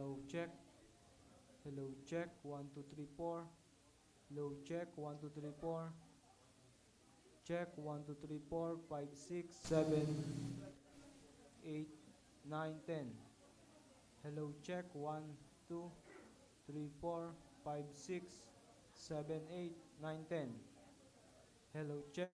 Hello, check. Hello, check. 1, 2, 3, 4. Hello, check. 1, 2, 3, 4. Check. 1, 2, 3, 4, 5, 6, 7, 8, 9, 10. Hello, check. 1, 2, 3, 4, 5, 6, 7, 8, 9, 10. Hello, check.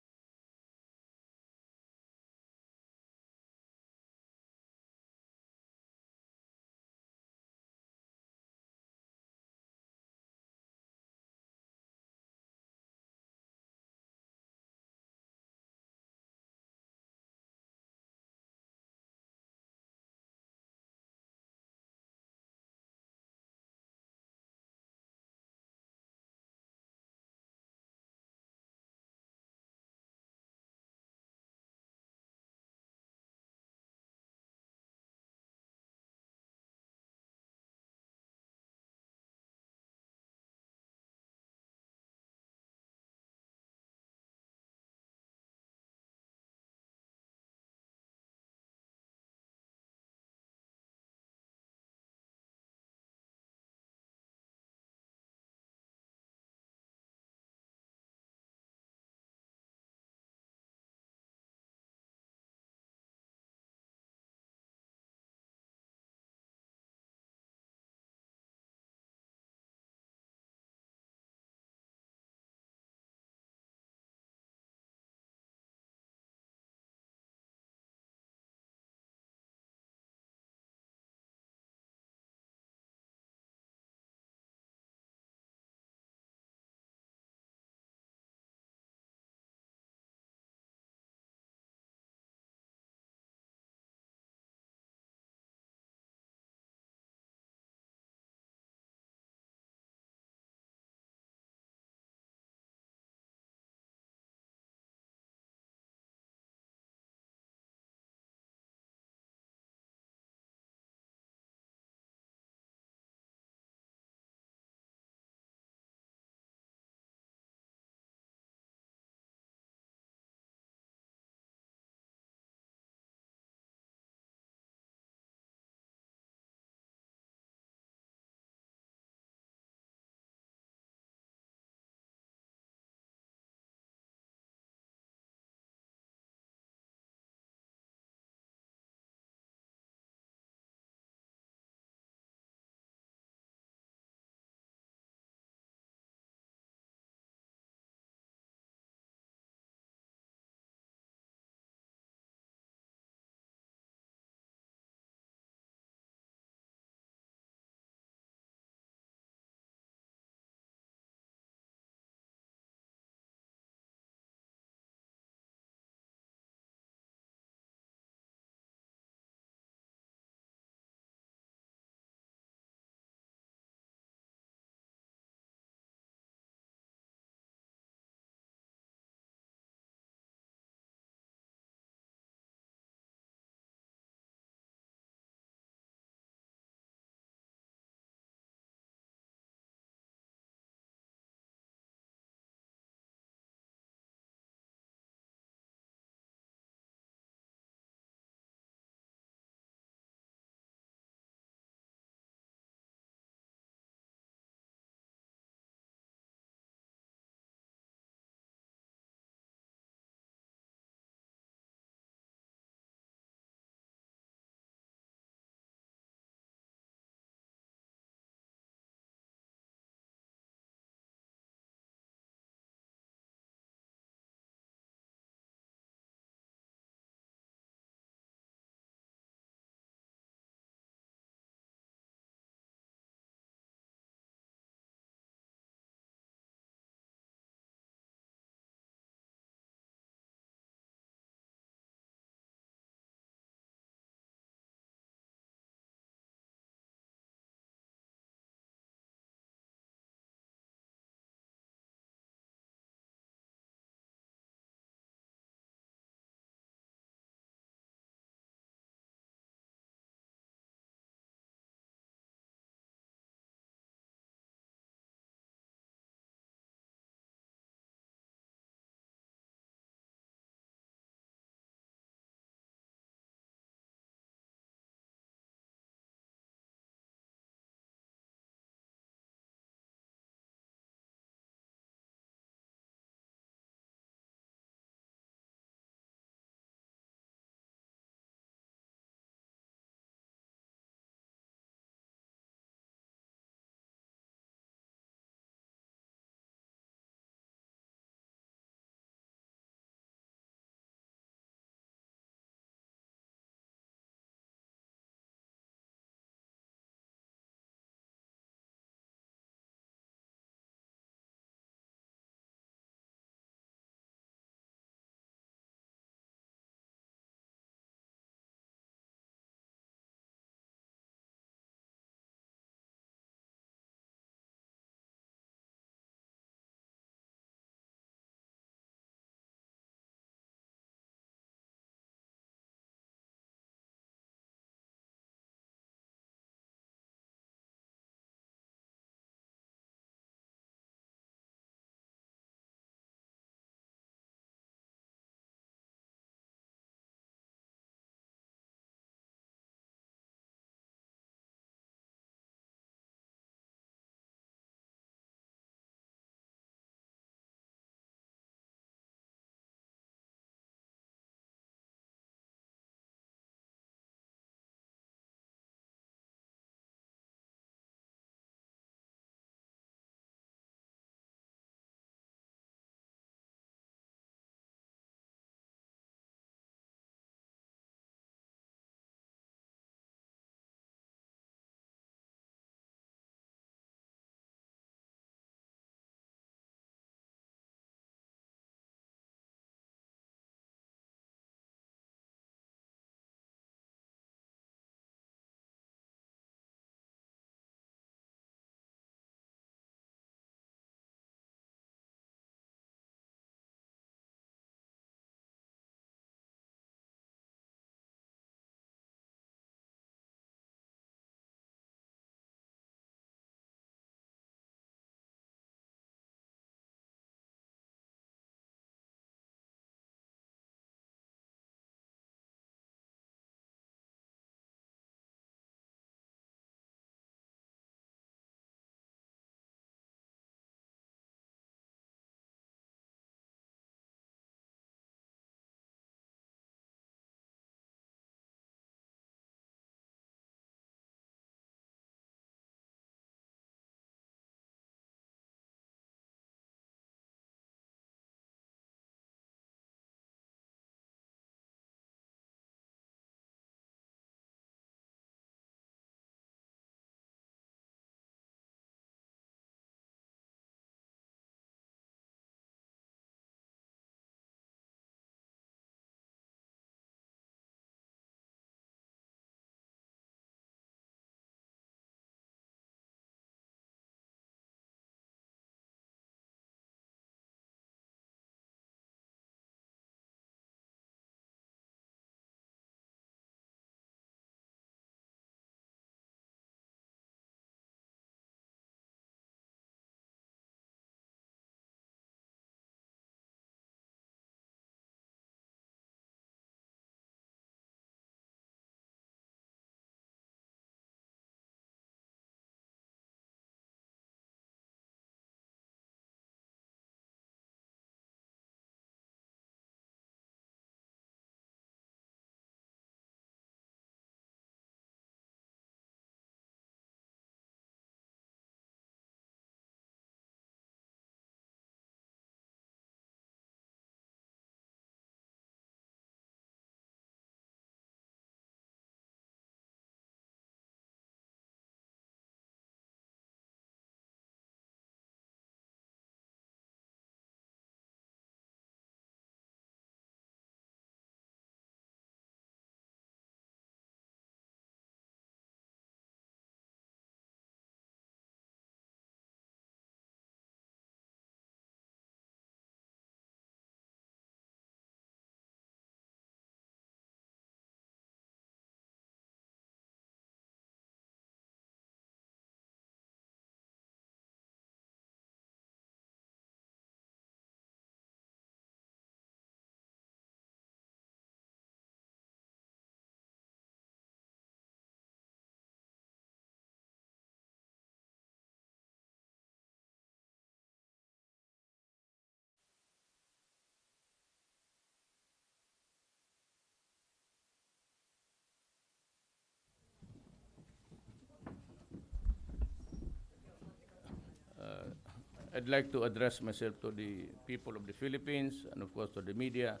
I'd like to address myself to the people of the Philippines and of course to the media.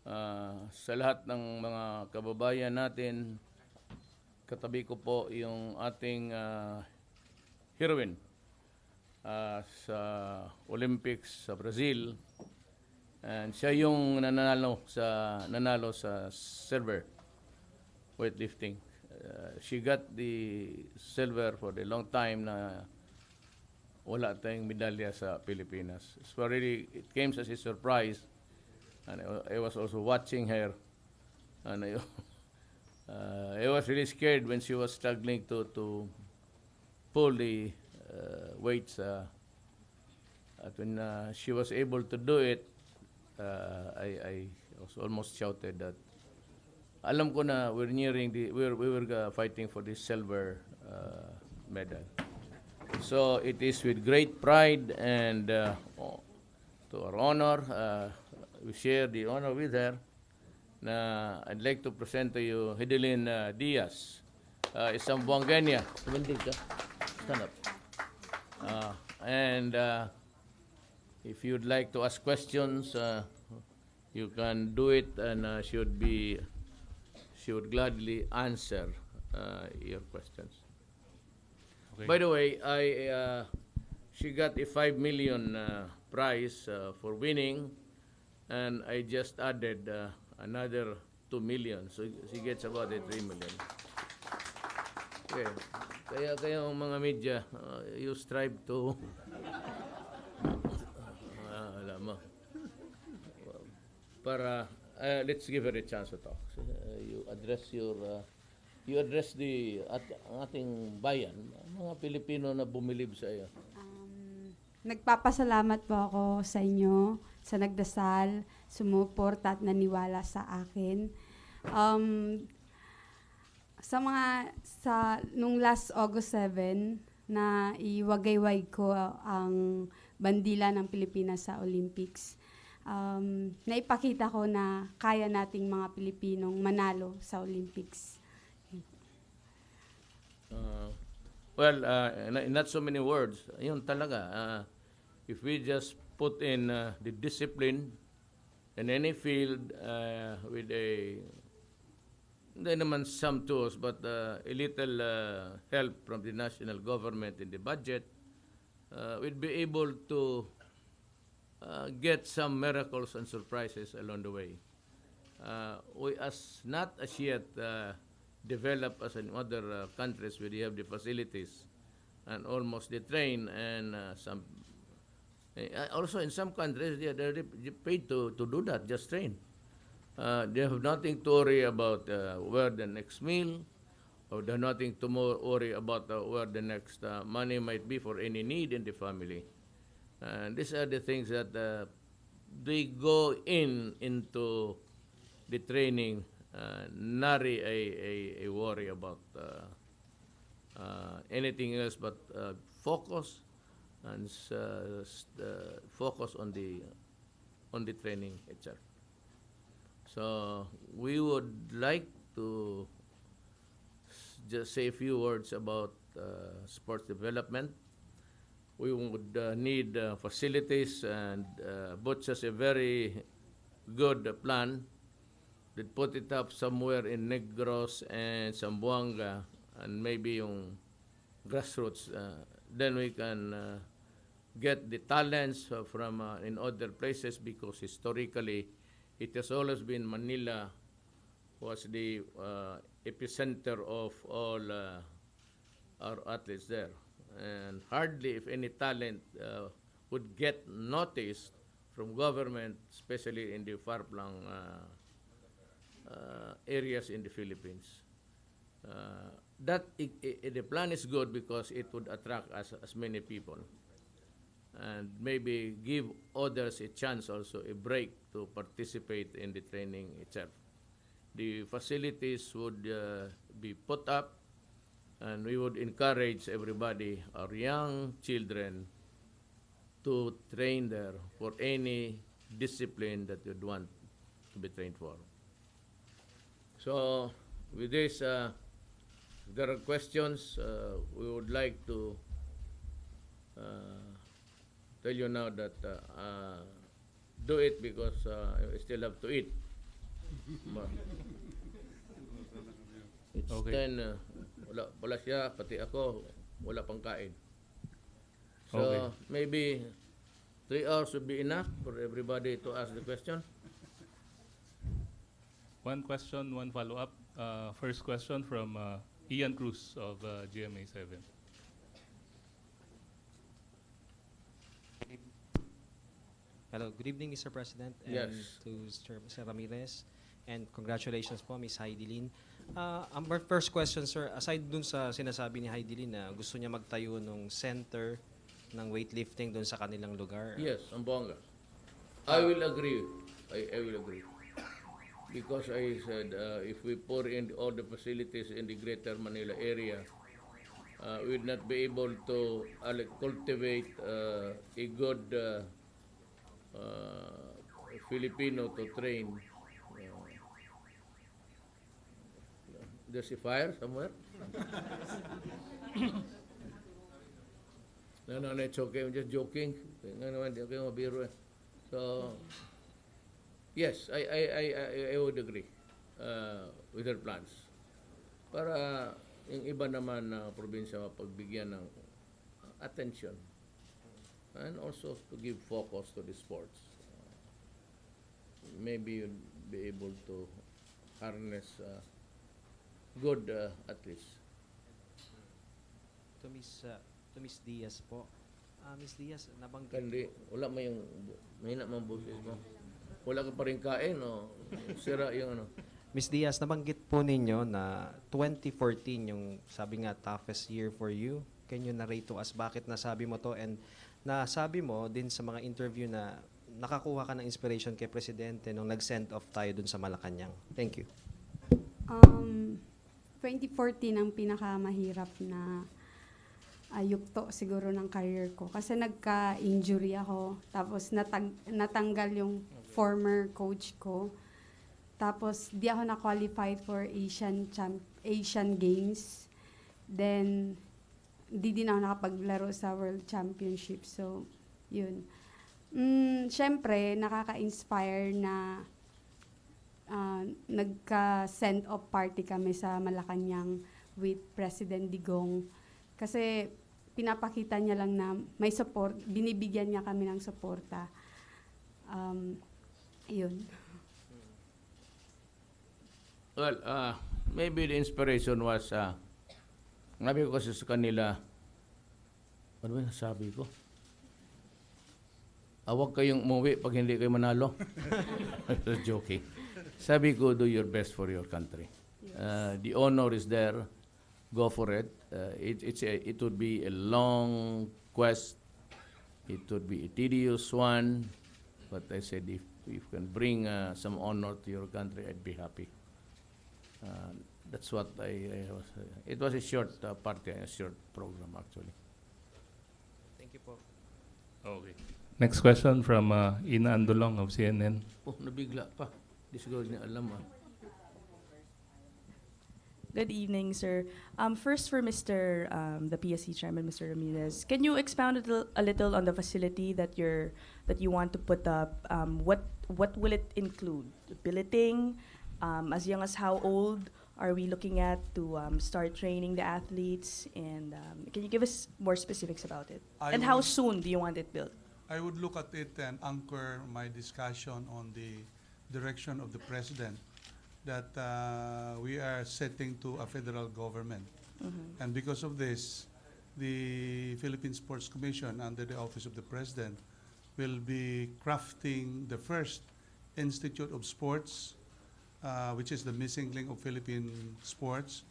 Sa lahat ng mga kababayan natin, katabi ko po yung ating heroine sa Olympics sa Brazil. And siya yung nanalo sa silver weightlifting. She got the silver for the long time na wala tayong medalya sa Pilipinas. So really, it came as a surprise. And I was also watching her. And I was really scared when she was struggling to pull the weights. At when she was able to do it, I was almost shouted that alam ko na we were fighting for this silver medal. So it is with great pride and to our honor, we share the honor with her. Na I'd like to present to you Hidilyn Diaz, isang Buanganya. Tumindig ka. Stand up. And if you'd like to ask questions, you can do it, and she would gladly answer your questions. Okay. By the way, she got a 5 million prize for winning, and I just added another 2 million, so she gets about a 3 million. Okay. Kaya kayong mga media, you strive to alam mo, para let's give her a chance to talk. You address the ating bayan, mga Pilipino na bumilib sa iyo. Nagpapasalamat po ako sa inyo, sa nagdasal, sumuporta at naniwala sa akin. Nung last August 7, na iwagayway ko ang bandila ng Pilipinas sa Olympics. Naipakita ko na kaya nating mga Pilipinong manalo sa Olympics. Well, in not so many words, yun talaga. If we just put in the discipline in any field with hindi naman some tools, but a little help from the national government in the budget, we'd be able to get some miracles and surprises along the way. We not as yet develop as in other countries where they have the facilities and almost they train, and some also in some countries they're paid to do that, just train. They have nothing to worry about where the next meal, or they have nothing to worry about where the next money might be for any need in the family. And these are the things that they go into the training, not a worry about anything else, but focus and focus on the training itself. So we would like to just say a few words about sports development. We would need facilities, and Butch has a very good plan. We'd put it up somewhere in Negros and Zamboanga, and maybe yung grassroots. Then we can get the talents from in other places, because historically it has always been Manila was the epicenter of all our athletes there. And hardly if any talent would get noticed from government, especially in the far-flung areas in the Philippines. The plan is good because it would attract as many people, and maybe give others a chance, also a break to participate in the training itself. The facilities would be put up, and we would encourage everybody, our young children, to train there for any discipline that you'd want to be trained for. So with this, if there are questions, we would like to tell you now that do it because I still have to eat. It's Okay. 10, wala siya, pati ako, wala pang kain. So, Okay. maybe 3 hours would be enough for everybody to ask the question. One question, one follow-up. First question from Ian Cruz of GMA 7. Hello, good evening, Mr. President, and Yes. to Mr. Ramirez, and congratulations po, Ms. Hidilyn. Ang first question, sir, aside dun sa sinasabi ni Hidilyn na gusto niya magtayo ng center ng weightlifting dun sa kanilang lugar. Yes, ang bongga. I will agree. I will agree. Because I said, if we pour in all the facilities in the Greater Manila area, we would not be able to cultivate a good Filipino to train. There's a fire somewhere? No, it's okay. I'm just joking. Nga naman, di ako mabiro eh. So, yes, I would agree with her plans. Para yung iba naman na probinsya mapagbigyan ng attention and also to give focus to the sports. Maybe you'll be able to harness good athletes. To Miss Diaz po. Miss Diaz, nabanggit Kandi, wala mo yung, mahina mo ang boses mo. Wala ka pa rin kain, o sira yung ano. Miss Diaz, nabanggit po ninyo na 2014 yung sabi nga toughest year for you. Can you narrate to us bakit nasabi mo to, and nasabi mo din sa mga interview na nakakuha ka ng inspiration kay Presidente nung nag-send off tayo dun sa Malacanang. Thank you. 2014 ang pinakamahirap na yugto siguro ng career ko. Kasi nagka-injury ako. Tapos natanggal yung former coach ko. Tapos di ako na-qualified for Asian Games. Then, di din ako nakapaglaro sa World Championship. So, yun. Siyempre, nakaka-inspire na nagka-send off party kami sa Malacanang with President Digong. Kasi pinapakita niya lang na may support, binibigyan niya kami ng suporta. Yun. Well, maybe the inspiration was, nabi ko kasi sa kanila, ano ba nasabi ko? Huwag kayong umuwi pag hindi kayo manalo. Just joking. Sabi ko, do your best for your country. The honor is there. Go for it. It would be a long quest. It would be a tedious one. But I said, if you can bring some honor to your country, I'd be happy. That's what I was. It was a short party, a short program actually. Thank you po. Okay. Next question from Ina Andulong of CNN. Oh, nabigla pa. Di siguro niya alam Good evening, sir. First, for Mr. The PSC Chairman, Mr. Ramirez, can you expound a little on the facility that you want to put up? What will it include? Billeting? As young as how old are we looking at to start training the athletes? And can you give us more specifics about it? And how soon do you want it built? I would look at it and anchor my discussion on the direction of the President that we are setting to a federal government. Mm-hmm. And because of this, the Philippine Sports Commission under the Office of the President will be crafting the first Institute of Sports, which is the missing link of Philippine sports.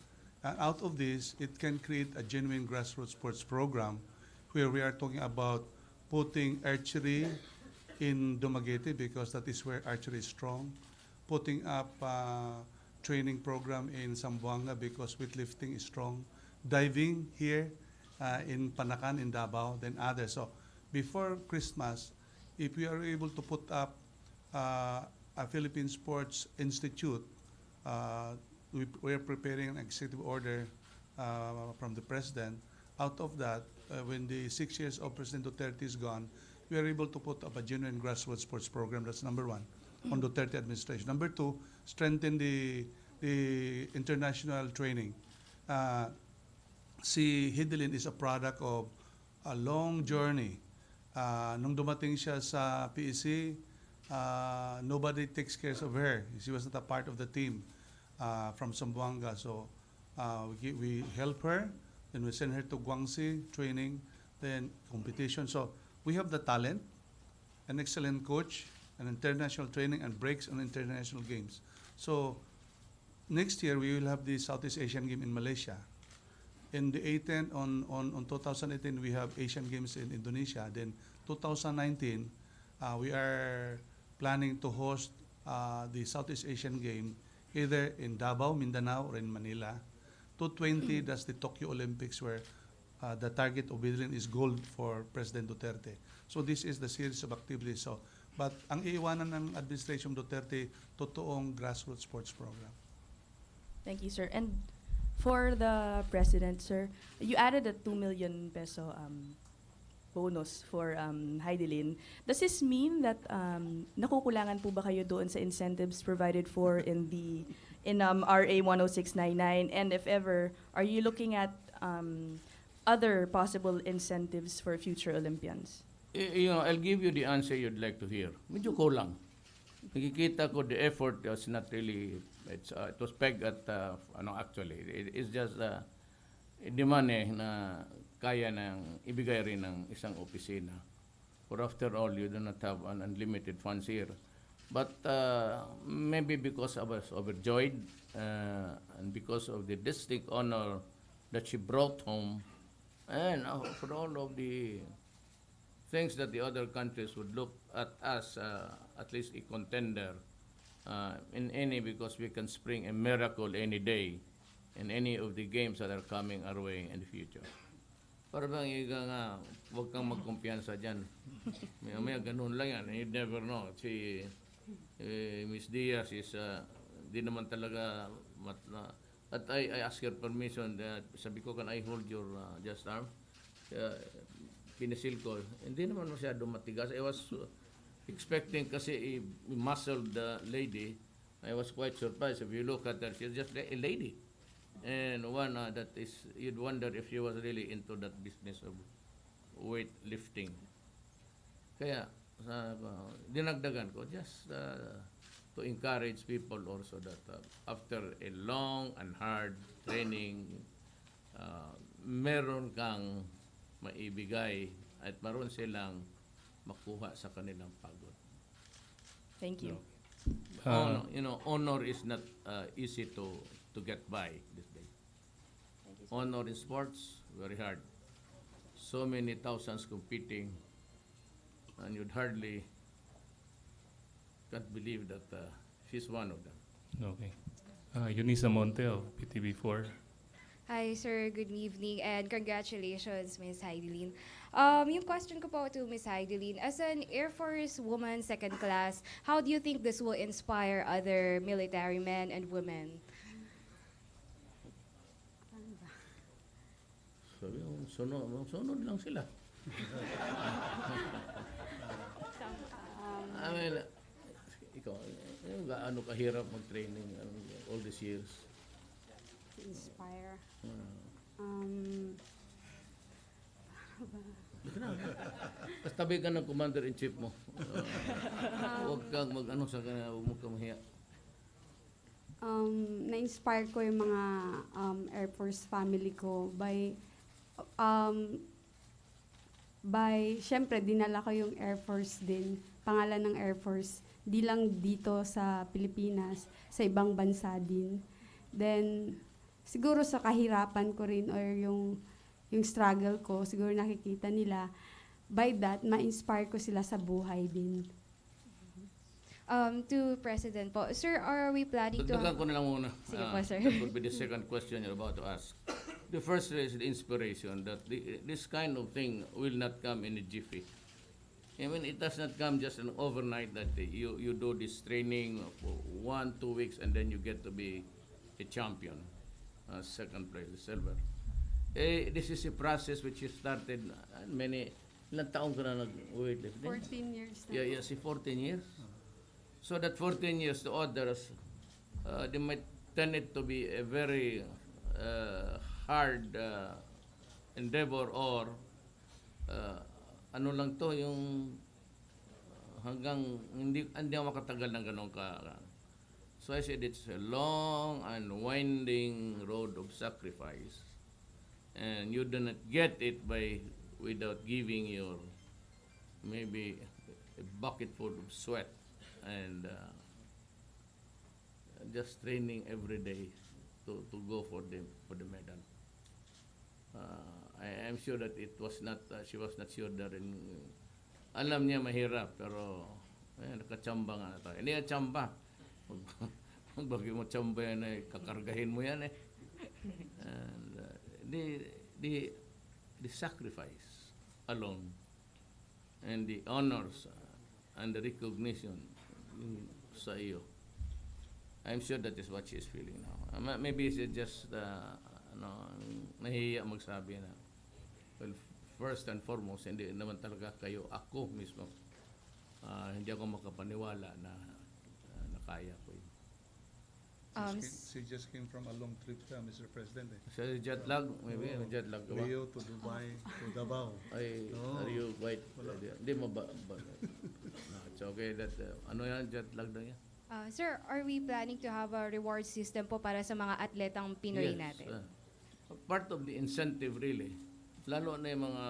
And out of this, it can create a genuine grassroots sports program where we are talking about putting archery in Dumaguete because that is where archery is strong, putting up training program in Zamboanga because weightlifting is strong, diving here in Panacan, in Davao, then others. So before Christmas, if we are able to put up a Philippine Sports Institute, we are preparing an executive order from the President. Out of that, when the 6 years of President Duterte is gone, we are able to put up a genuine grassroots sports program. That's number one on Duterte administration. Number two, strengthen the international training. Si Hidilyn is a product of a long journey. Nung dumating siya sa PEC, nobody takes care of her. She was not a part of the team from Zamboanga. So we help her, then we send her to Guangxi training, then competition. So we have the talent, an excellent coach, an international training, and breaks on international games. So next year we will have the Southeast Asian Game in Malaysia. In the 18 on 2018 we have Asian Games in Indonesia. Then 2019 we are planning to host the Southeast Asian Game either in Davao, Mindanao, or in Manila. 2020 that's the Tokyo Olympics where the target of Hidilyn is gold for President Duterte. So this is the series of activities. So, but ang iiwanan ng administration Duterte, totoong grassroots sports program. Thank you, sir. And for the president, sir, you added a 2 million peso bonus for Hidilyn. Does this mean that nakukulangan po ba kayo doon sa incentives provided for in RA 10699? And if ever, are you looking at other possible incentives for future Olympians? I'll give you the answer you'd like to hear. Medyo kulang. Nakikita ko the effort was not really, it was pegged at, actually, it's just demand na kaya nang ibigay rin ng isang opisina. For after all, you do not have an unlimited funds here. But maybe because I was overjoyed and because of the distinct honor that she brought home, and for all of the things that the other countries would look at us, at least a contender in any, because we can spring a miracle any day in any of the games that are coming our way in the future. Para bang huwag kang magkumpiyansa dyan. May ganun lang yan. You never know. Si Miss Diaz is, di naman talaga, at I ask her permission, sabi ko, can I hold your just arm? Pinisil ko. Hindi naman masyado matigas. I was expecting kasi a muscled lady. I was quite surprised. If you look at her, she's just a lady. And one that is, you'd wonder if she was really into that business of weight lifting. Kaya, dinagdagan ko just to encourage people also that after a long and hard training, meron kang maibigay at maroon silang makuha sa kanilang pagod. Thank you. Honor is not easy to get by this day. Honor in sports, very hard. So many thousands competing, and you'd hardly can't believe that she's one of them. Okay. Eunice Monte of PTV4. Hi, sir. Good evening and congratulations, Ms. Hidilyn. Yung question ko po to Ms. Hidilyn, as an Air Force woman, second class, how do you think this will inspire other military men and women? So yung sunod lang sila. I mean, ikaw, gaano kahirap mag-training all these years? Inspire. Tapos tabi ka ng commander-in-chief mo. Huwag kang mag-ano sa kanya, huwag mo kang mahiya. Na-inspire ko yung mga Air Force family ko syempre, dinala ko yung Air Force din. Pangalan ng Air Force. Di lang dito sa Pilipinas, sa ibang bansa din. Then, siguro sa kahirapan ko rin or yung struggle ko, siguro nakikita nila. By that, ma-inspire ko sila sa buhay din. To President po, sir, are we planning to... Dagdagan ko na lang muna. Sige po, sir. That would be the second question you're about to ask. The first is the inspiration that this kind of thing will not come in a jiffy. I mean, it does not come just an overnight that you do this training for 1-2 weeks and then you get to be a champion, second place, silver. This is a process which you started many Ilang taong ka na nag-weightlifting? 14 years na. Yeah, si 14 years. So that 14 years to others, they might tend it to be a very hard endeavor or ano lang to, yung hanggang hindi ako makatagal ng ganun ka. So I said it's a long and winding road of sacrifice. And you do not get it without giving your maybe a bucket full of sweat and just training every day to go for the medal. I am sure that it was not she was not sure that alam niya mahirap pero nakachamba nga na tayo. Hindi na chamba. Bagay mo chamba yan kakargahin mo yan And the sacrifice alone and the honors and the recognition sa iyo. I'm sure that is what she is feeling now. Maybe it's just nahihiya magsabi na. Well, first and foremost, hindi naman talaga kayo, ako mismo. Hindi ako makapaniwala na kaya ko yun. She just came from a long trip, Mr. President. Sa jet lag, maybe jet lag ka ba? Rio to Dubai to Davao. Ay, No. are you quite, hindi mo ba? No, it's okay that, ano yan, jet lag na yan? Sir, are we planning to have a reward system po para sa mga atletang Pinoy Yes, natin? part of the incentive really, lalo na yung mga,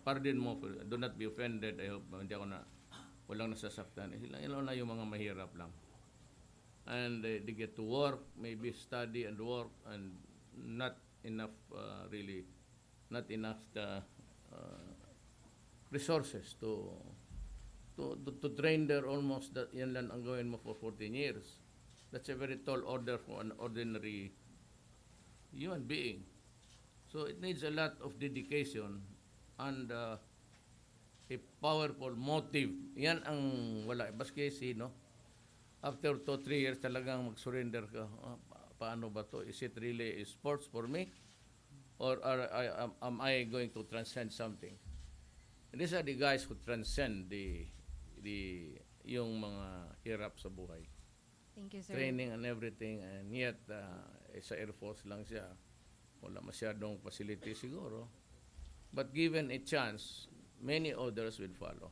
pardon mo, do not be offended, I hope, hindi ako walang nasasaktan. Lalo na yung mga mahirap lang. And they get to work, maybe study and work, and not enough, really, not enough resources to train there almost that yan lang ang gawin mo for 14 years. That's a very tall order for an ordinary human being. So it needs a lot of dedication and a powerful motive. Yan ang wala. Baski sino, after 2-3 years talagang mag-surrender ka. Paano ba to? Is it really a sports for me? Or am I going to transcend something? And these are the guys who transcend yung mga hirap sa buhay. Thank you, sir. Training and everything, and yet sa Air Force lang siya. Wala masyadong facility siguro. But given a chance, many others will follow.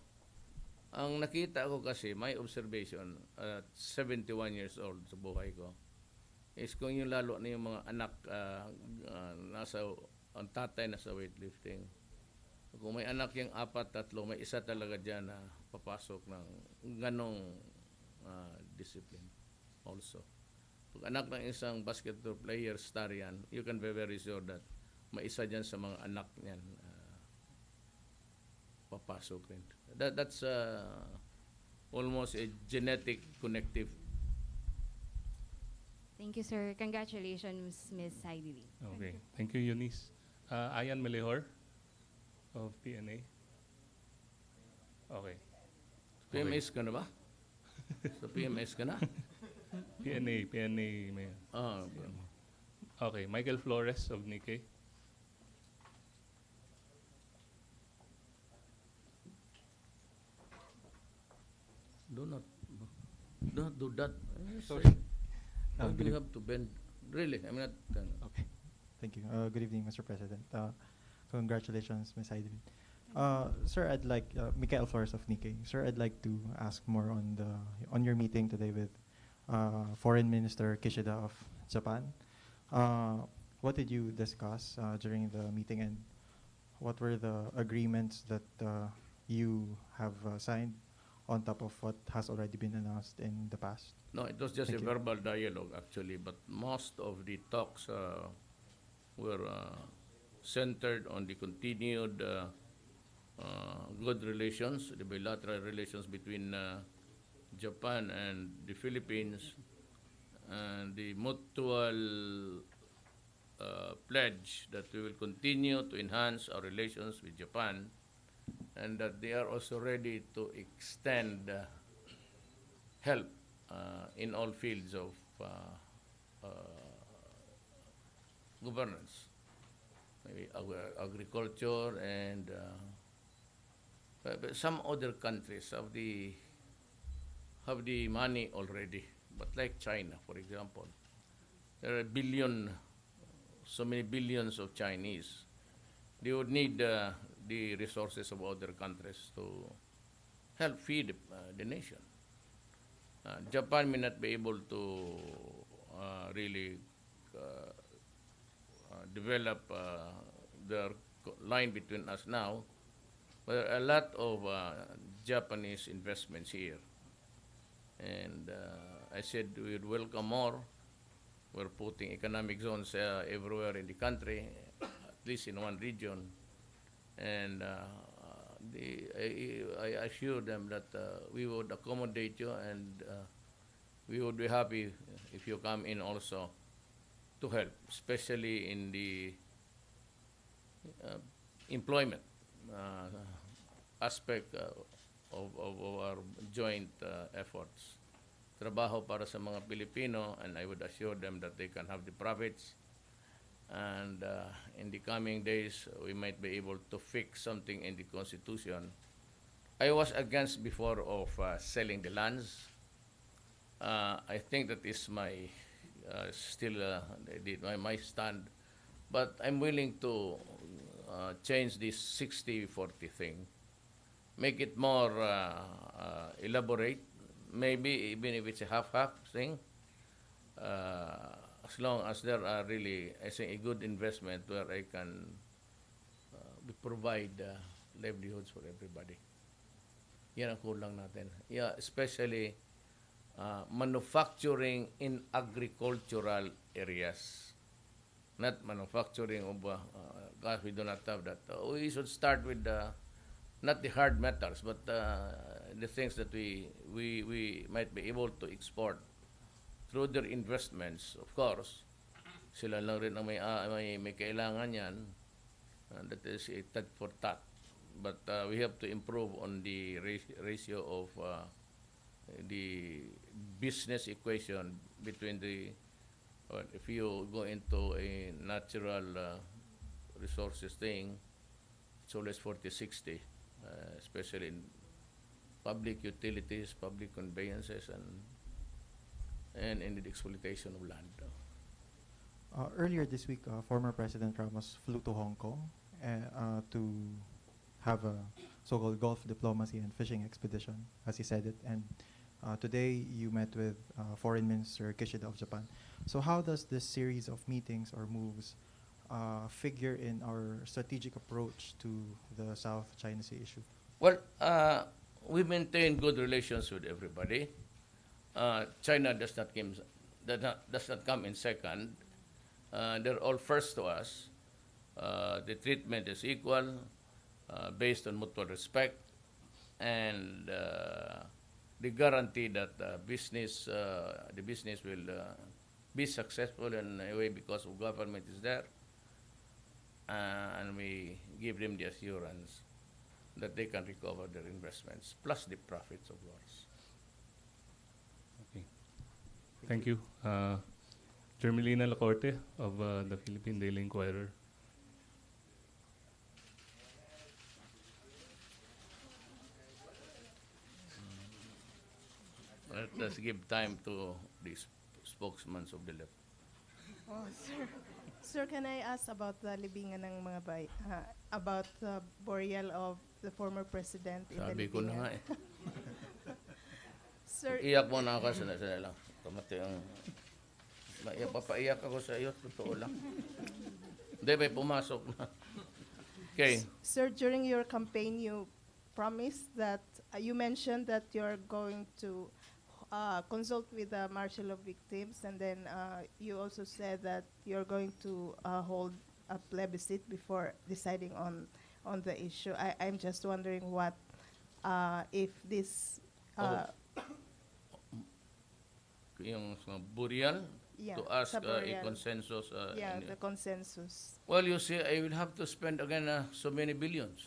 Ang nakita ko kasi, my observation at 71 years old sa buhay ko, is kung yung lalo na yung mga anak, ang tatay nasa weightlifting. Kung may anak yung 4-3, may isa talaga dyan na papasok ng ganong discipline also. Pag anak ng isang basketball player, star yan, you can be very sure that may isa dyan sa mga anak niyan papasok rin. That's almost a genetic connective. Thank you, sir. Congratulations, Ms. Hidilyn. Okay. Thank you, Eunice. Ayan Melihor of PNA. Okay. PMS ka na ba? Sa PMS ka na? PNA, Mayor. Okay. Michael Flores of Nikkei. Do not do that. Sorry. Why do Good you have to bend? Really, I'm not. Okay. Thank you. Good evening, Mr. President. Congratulations, Ms. Hidilyn. Sir, I'd like Mikael Flores of Nikkei. Sir, I'd like to ask more on your meeting today with Foreign Minister Kishida of Japan. What did you discuss during the meeting, and what were the agreements that you have signed on top of what has already been announced in the past? No, it was just Thank a you. verbal dialogue actually, but most of the talks were centered on the continued good relations, the bilateral relations between Japan and the Philippines, and the mutual pledge that we will continue to enhance our relations with Japan, and that they are also ready to extend help in all fields of governance, maybe agriculture and But some other countries have the money already. But like China, for example, there are so many billions of Chinese. They would need the resources of other countries to help feed the nation. Japan may not be able to really develop the line between us now, but there are a lot of Japanese investments here. And I said we would welcome more. We're putting economic zones everywhere in the country, at least in one region. And I assure them that we would accommodate you, and we would be happy if you come in also to help, especially in the employment aspect of our joint efforts. Trabaho para sa mga Pilipino, and I would assure them that they can have the profits. And in the coming days, we might be able to fix something in the Constitution. I was against before of selling the lands. I think that is my still my stand. But I'm willing to change this 60-40 thing, make it more elaborate, maybe even if it's a half-half thing, as long as there are really, I think, a good investment where I can provide livelihoods for everybody. Yan ang kulang natin. Yeah, especially manufacturing in agricultural areas. Not manufacturing of, because we do not have that. We should start with not the hard metals, but the things that we might be able to export through their investments. Of course, sila lang rin ang may kailangan yan. That is a tat for tat. But we have to improve on the ratio of the business equation between the if you go into a natural resources thing, it's always 40-60, especially in public utilities, public conveyances, and in the exploitation of land. Earlier this week, former President Ramos flew to Hong Kong to have a so-called Gulf diplomacy and fishing expedition, as he said it. And today you met with Foreign Minister Kishida of Japan. So how does this series of meetings or moves figure in our strategic approach to the South China Sea issue? Well, we maintain good relations with everybody. China does not come in second. They're all first to us. The treatment is equal, based on mutual respect, and the guarantee that the business will be successful in a way because of government is there, and we give them the assurance that they can recover their investments plus the profits, of course. Okay. Thank you. Jermelina Lacorte of the Philippine Daily Inquirer. Let's give time to the spokesman of the left. Oh, sir. Sir, can I ask about the libingan ng mga about the burial of the former president in Sabi the ko na libingan? nga eh. Sir, Iyak mo na ako, sana lang. Kamati ang... Papaiyak ako sa iyo, totoo lang. Hindi, may pumasok na. Okay. Sir, during your campaign, you promised that, you mentioned that you're going to consult with the marshal of victims, and then you also said that you're going to hold a plebiscite before deciding on the issue. I'm just wondering what, if this... Yung burial, yeah, to ask sa a burial. consensus. Yeah, the consensus. Well, you see, I will have to spend again so many billions.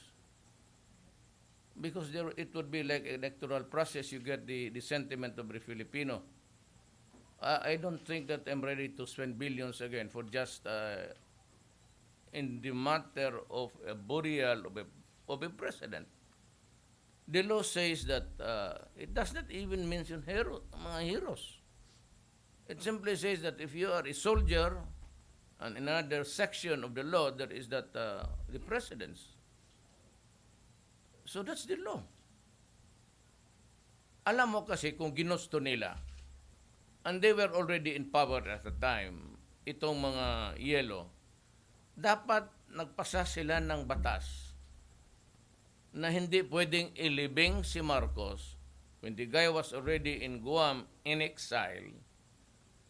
Because it would be like electoral process. You get the sentiment of the Filipino. I don't think that I'm ready to spend billions again for just in the matter of a burial of a president. the law says that it does not even mention mga heroes. It simply says that if you are a soldier, and in another section of the law, there is that the presidents. So that's the law. Alam mo kasi kung ginusto nila, and they were already in power at the time, itong mga yelo, dapat nagpasa sila ng batas na hindi pwedeng ilibing si Marcos when the guy was already in Guam in exile.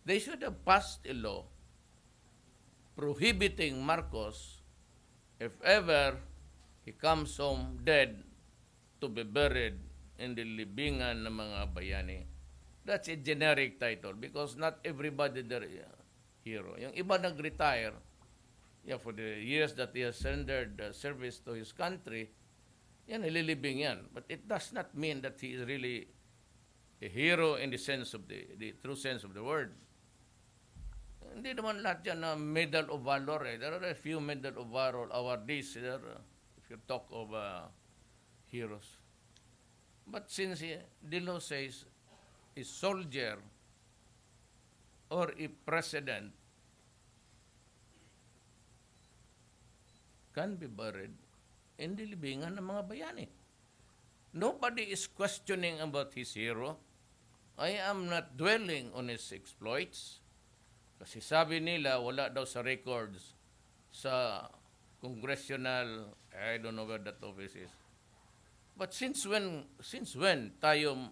They should have passed a law prohibiting Marcos, if ever he comes home dead, to be buried in the libingan ng mga bayani. That's a generic title because not everybody there is a hero. Yung iba nag-retire, for the years that he has rendered service to his country, yan, nililibing yan. But it does not mean that he is really a hero in the sense of the true sense of the word. Hindi naman lahat yan na Medal of Valor. There are a few Medal of Valor awardees there, if you talk of heroes. But since the law says a soldier or a president can be buried in the libingan ng mga bayani. Nobody is questioning about his hero. I am not dwelling on his exploits. Kasi sabi nila, wala daw sa records sa congressional, I don't know where that office is. But since when tayo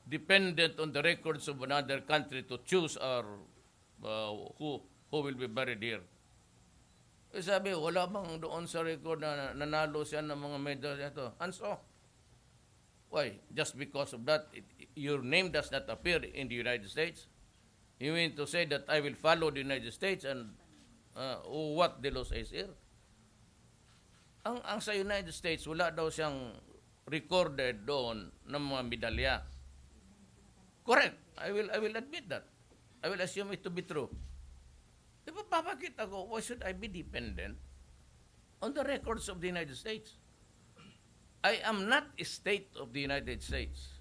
dependent on the records of another country to choose our who will be buried here? Eh sabi, wala bang doon sa record na nanalo siya ng mga medal ito? And so, why? Just because of that, your name does not appear in the United States? You mean to say that I will follow the United States and what the law says here? Ang sa United States, wala daw siyang recorded doon ng mga medalya. Correct. I will admit that. I will assume it to be true. Diba papakit ako, why should I be dependent on the records of the United States? I am not a state of the United States.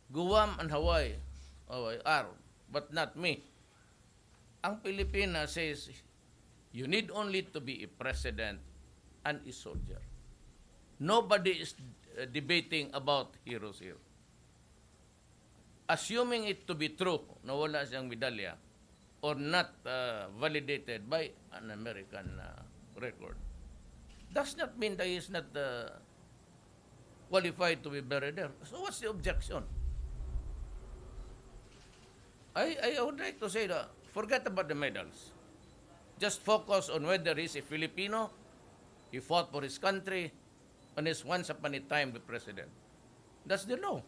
Guam and Hawaii are, but not me. Ang Pilipinas says, you need only to be a president and a soldier. Nobody is debating about heroes here. Assuming it to be true na wala siyang medalya or not validated by an American record, does not mean that he is not qualified to be buried there. So what's the objection? I would like to say that forget about the medals. Just focus on whether he's a Filipino, he fought for his country, and is once upon a time the president. That's the law.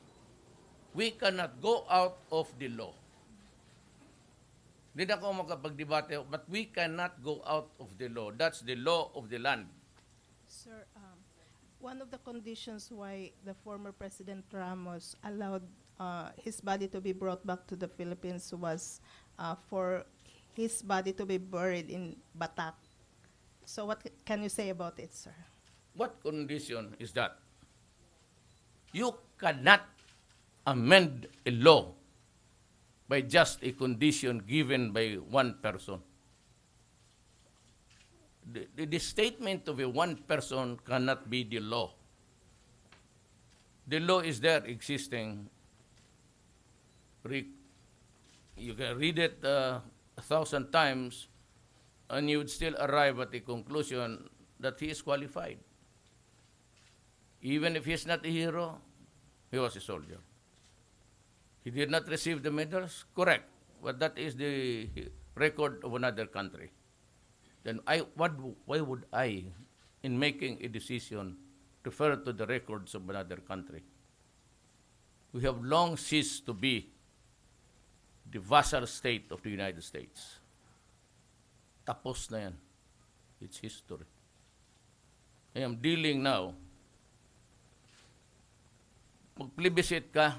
We cannot go out of the law. Hindi na ako makapagdebate, but we cannot go out of the law. That's the law of the land. Sir, one of the conditions why the former President Ramos allowed his body to be brought back to the Philippines was for his body to be buried in Batak. So what can you say about it, sir? What condition is that? You cannot amend a law by just a condition given by one person. The statement of a one person cannot be the law. The law is there existing. You can read it 1,000 times and you would still arrive at the conclusion that he is qualified. Even if he is not a hero, he was a soldier. He did not receive the medals, correct, but that is the record of another country. Then why would I, in making a decision, refer to the records of another country? We have long ceased to be the vassal state of the United States. Tapos na yan. It's history. I am dealing now. Mag-plebiscite ka,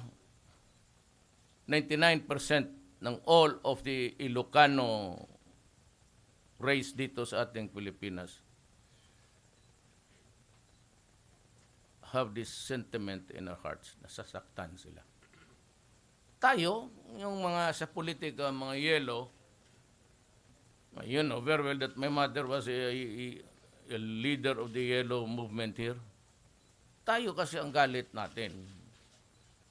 99% ng all of the Ilocano race dito sa ating Pilipinas have this sentiment in our hearts, nasasaktan sila. Tayo, yung mga sa politika, mga yellow, you know very well that my mother was a leader of the yellow movement here. Tayo kasi ang galit natin.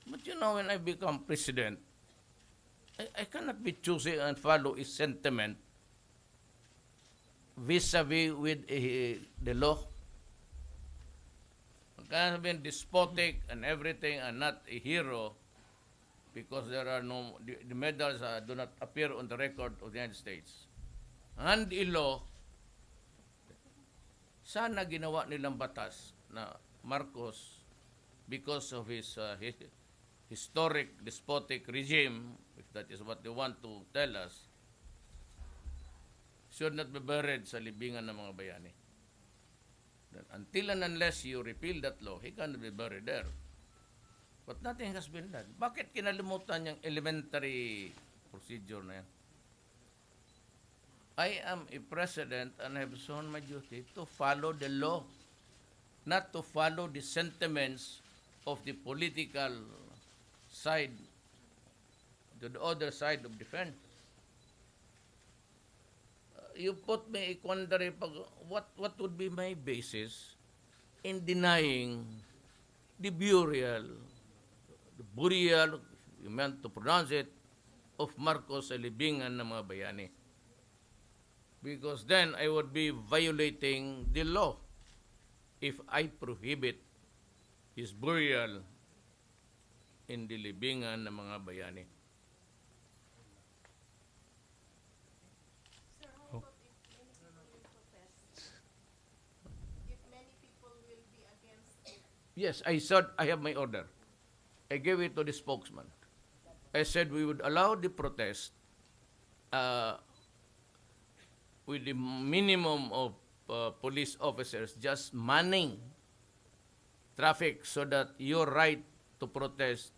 But you know, when I become president, I cannot be choosy and follow a sentiment vis-a-vis with the law. I cannot be despotic and everything and not a hero because there are no, the medals do not appear on the record of the United States. And the law, sana ginawa nilang batas na Marcos, because of his historic despotic regime, if that is what they want to tell us, should not be buried sa libingan ng mga bayani. Then, until and unless you repeal that law, he cannot be buried there. But nothing has been done. Bakit kinalimutan yung elementary procedure na yan? I am a president and I have shown my duty to follow the law, not to follow the sentiments of the political side, to the other side of the fence. You put me a quandary, what would be my basis in denying the burial, you meant to pronounce it, of Marcos sa libingan ng mga bayani? Because then I would be violating the law if I prohibit his burial in the libingan ng mga bayani. Yes, I said I have my order. I gave it to the spokesman. I said we would allow the protest with the minimum of police officers just manning traffic so that your right to protest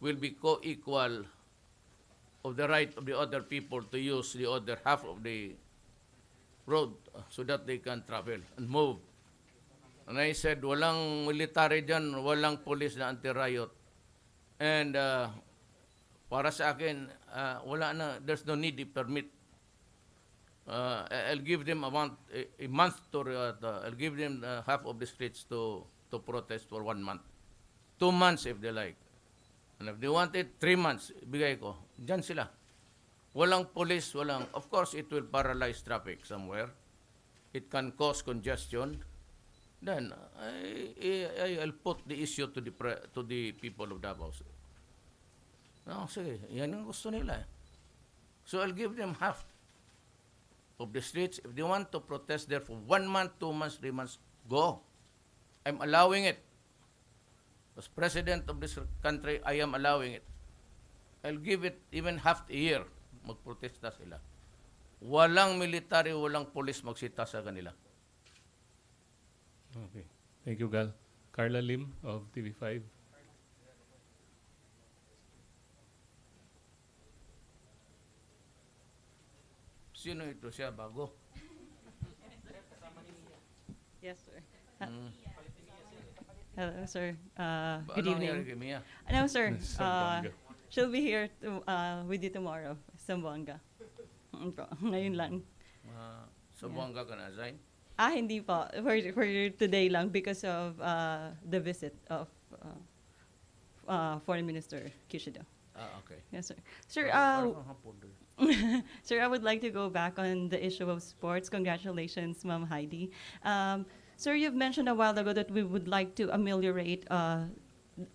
will be co-equal of the right of the other people to use the other half of the road so that they can travel and move. And I said, walang military dyan, walang police na anti-riot. And para sa akin, wala na, there's no need to permit. I'll give them a month to, I'll give them half of the streets to protest for 1 month. 2 months if they like. And if they wanted 3 months, ibigay ko. Diyan sila. Walang police, walang, of course it will paralyze traffic somewhere. It can cause congestion. Then I'll put the issue to the people of Davao. No, sige, yan ang gusto nila. So I'll give them half of the streets. If they want to protest there for 1 month, 2 months, 3 months, go. I'm allowing it. As president of this country, I am allowing it. I'll give it even half a year. Magprotesta sila. Walang military, walang police magsita sa kanila. Okay. Thank you, Gal. Carla Lim of TV5. Sino ito siya bago? Yes, sir. Hello, sir. Good Anong evening. nangyari kay Mia? No, sir. Zamboanga. She'll be here with you tomorrow, Zamboanga. Ngayon lang. Sa Buanga ka na-assign? Hindi po. For today lang because of the visit of Foreign Minister Kishida. Okay. Yes, sir. Sir, sir, I would like to go back on the issue of sports. Congratulations, Ma'am Heidi. Sir, you've mentioned a while ago that we would like to ameliorate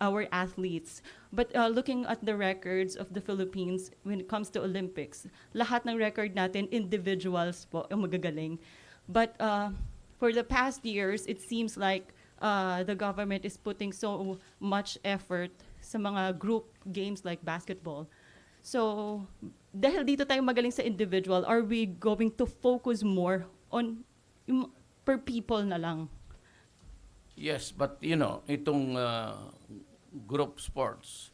our athletes. But looking at the records of the Philippines when it comes to Olympics, lahat ng record natin, individuals po, ang magagaling. But for the past years, it seems like the government is putting so much effort sa mga group games like basketball. So, dahil dito tayo magaling sa individual, are we going to focus more on per people na lang? Yes, but you know, itong group sports,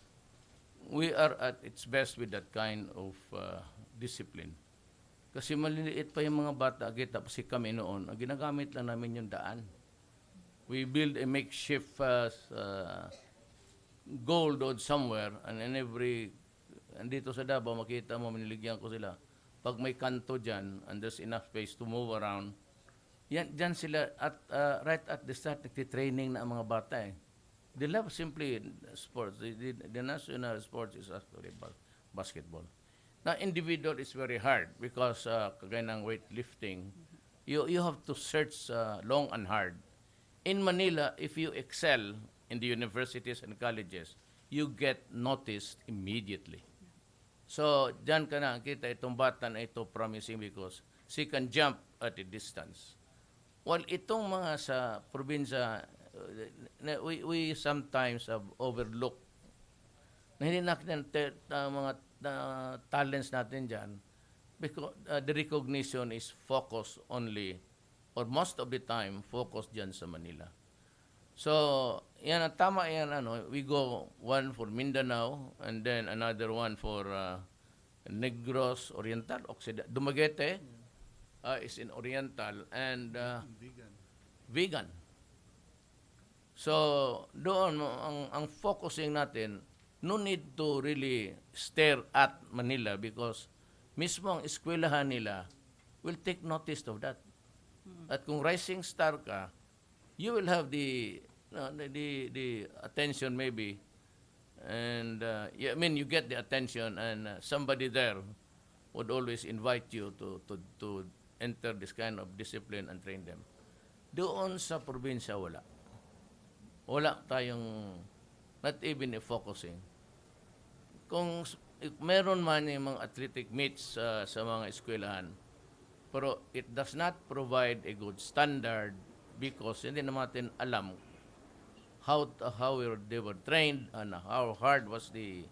we are at its best with that kind of discipline. Kasi maliliit pa yung mga bata, tapos kami noon, ang ginagamit lang namin yung daan. we build a makeshift goal doon somewhere, and in andito sa Davao, makita mo, miniligyan ko sila. Pag may kanto dyan, and there's enough space to move around, dyan sila, right at the start, nagtitraining na ang mga bata eh. They love simply sports. The national sports is actually basketball. Now, individual is very hard because kagaya ng weightlifting, you have to search long and hard. In Manila, if you excel in the universities and colleges, you get noticed immediately. So, dyan ka na, kita itong bata na ito promising because she can jump at a distance. Well, itong mga sa probinsya, we sometimes have overlooked na hindi natin mga talents natin dyan because the recognition is focused only or most of the time focused dyan sa Manila. So, yan ang tama yan, we go one for Mindanao and then another one for Negros, Oriental, Occidental. Dumaguete is in Oriental and vegan. So, doon, ang focusing natin, no need to really stare at Manila because mismo ang eskwelahan nila will take notice of that. At kung rising star ka, you will have the attention maybe, and you get the attention, and somebody there would always invite you to enter this kind of discipline and train them. Doon sa probinsya, wala tayong not even focusing. Kung meron man yung mga athletic meets sa mga eskwelahan, pero it does not provide a good standard because hindi naman natin alam how they were trained and how hard was the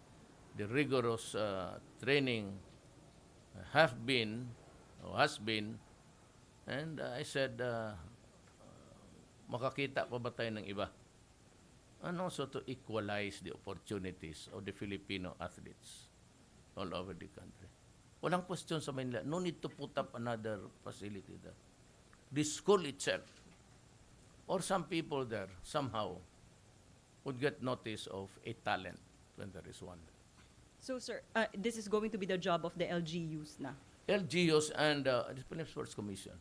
rigorous training has been. And I said, makakita pa ba tayo ng iba? And also to equalize the opportunities of the Filipino athletes all over the country. Walang question sa Manila. No need to put up another facility there. The school itself, or some people there, somehow, would get notice of a talent when there is one. So, sir, this is going to be the job of the LGUs na? LGUs and the Philippine Sports Commission.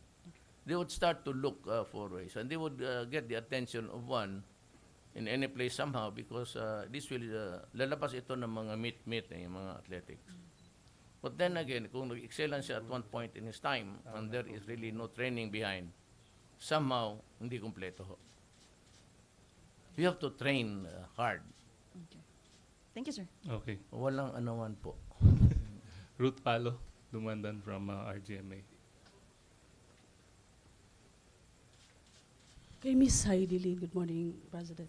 They would start to look for ways, and they would get the attention of one in any place somehow because this will lalabas ito ng mga meet yung mga athletics. But then again, kung nag-excellan siya at one point in his time and there is really no training behind, somehow hindi kumpleto ho. You have to train hard. Okay. Thank you, sir. Okay. Walang anawan po. Ruth Palo, Dumandan from RGMA. Kay Miss Hidilyn, good morning, President.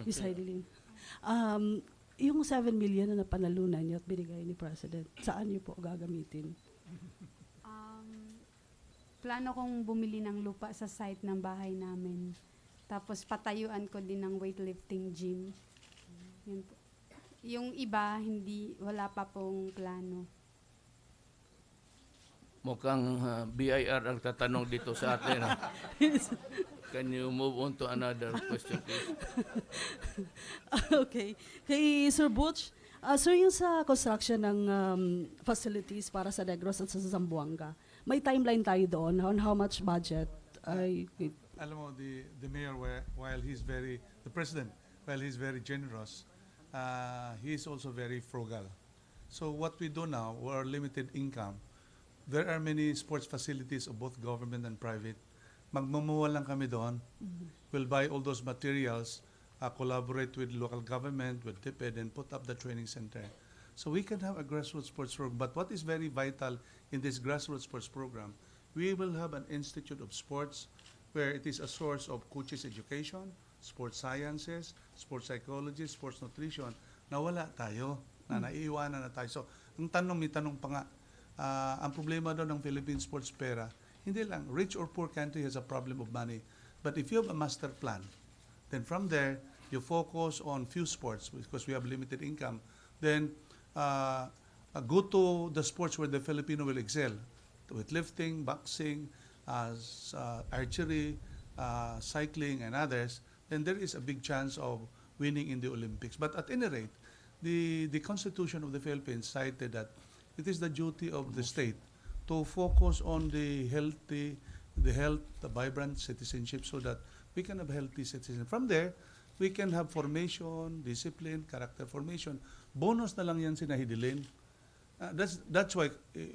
Miss Hidilyn. Yung 7 million na napanalunan niyo at binigay ni President, saan niyo po gagamitin? Plano kong bumili ng lupa sa site ng bahay namin. Tapos patayuan ko din ng weightlifting gym. Yun po. Yung iba, wala pa pong plano. Mukhang BIR ang tatanong dito sa atin. Can you move on to another question, please? Okay. Kay Sir Butch, sir, yung sa construction ng facilities para sa Negros at sa Zamboanga, may timeline tayo doon on how much budget? Alam mo, the mayor, the president, while he's very generous, he's also very frugal. So what we do now, we're limited income. There are many sports facilities of both government and private. Magmumuha lang kami doon. We'll buy all those materials, collaborate with local government, with DPWH, and put up the training center. So we can have a grassroots sports program. But what is very vital in this grassroots sports program, we will have an institute of sports where it is a source of coaches education, sports sciences, sports psychology, sports nutrition. Nawala tayo, naiiwanan na tayo. So, may tanong pa nga, ang problema doon ng Philippine sports pera, hindi lang, rich or poor country has a problem of money. But if you have a master plan, then from there, you focus on few sports because we have limited income. Then, go to the sports where the Filipino will excel. Weightlifting, boxing, archery, cycling and others, then there is a big chance of winning in the Olympics. But at any rate, the Constitution of the Philippines cited that it is the duty of the state to focus on the vibrant citizenship so that we can have healthy citizens. From there, we can have formation, discipline, character formation. Bonus na lang yan si Hidilyn. That's why,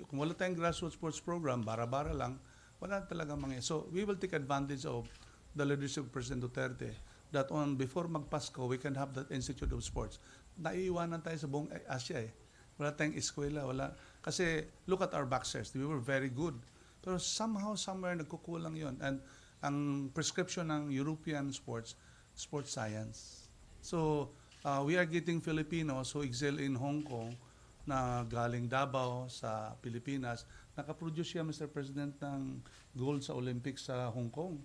kung wala tayong grassroots sports program, bara-bara lang, wala talagang mangyayari. So, we will take advantage of the leadership of President Duterte that before magpasko, we can have that Institute of Sports. Naiiwanan tayo sa buong Asia eh. Wala tayong eskwela, wala. Kasi, look at our boxers. We were very good. Pero somehow, somewhere, nagkukulang yon. And ang prescription ng European sports science. So, we are getting Filipinos who excel in Hong Kong na galing Davao sa Pilipinas. Nakaproduce siya, Mr. President, ng gold sa Olympics sa Hong Kong.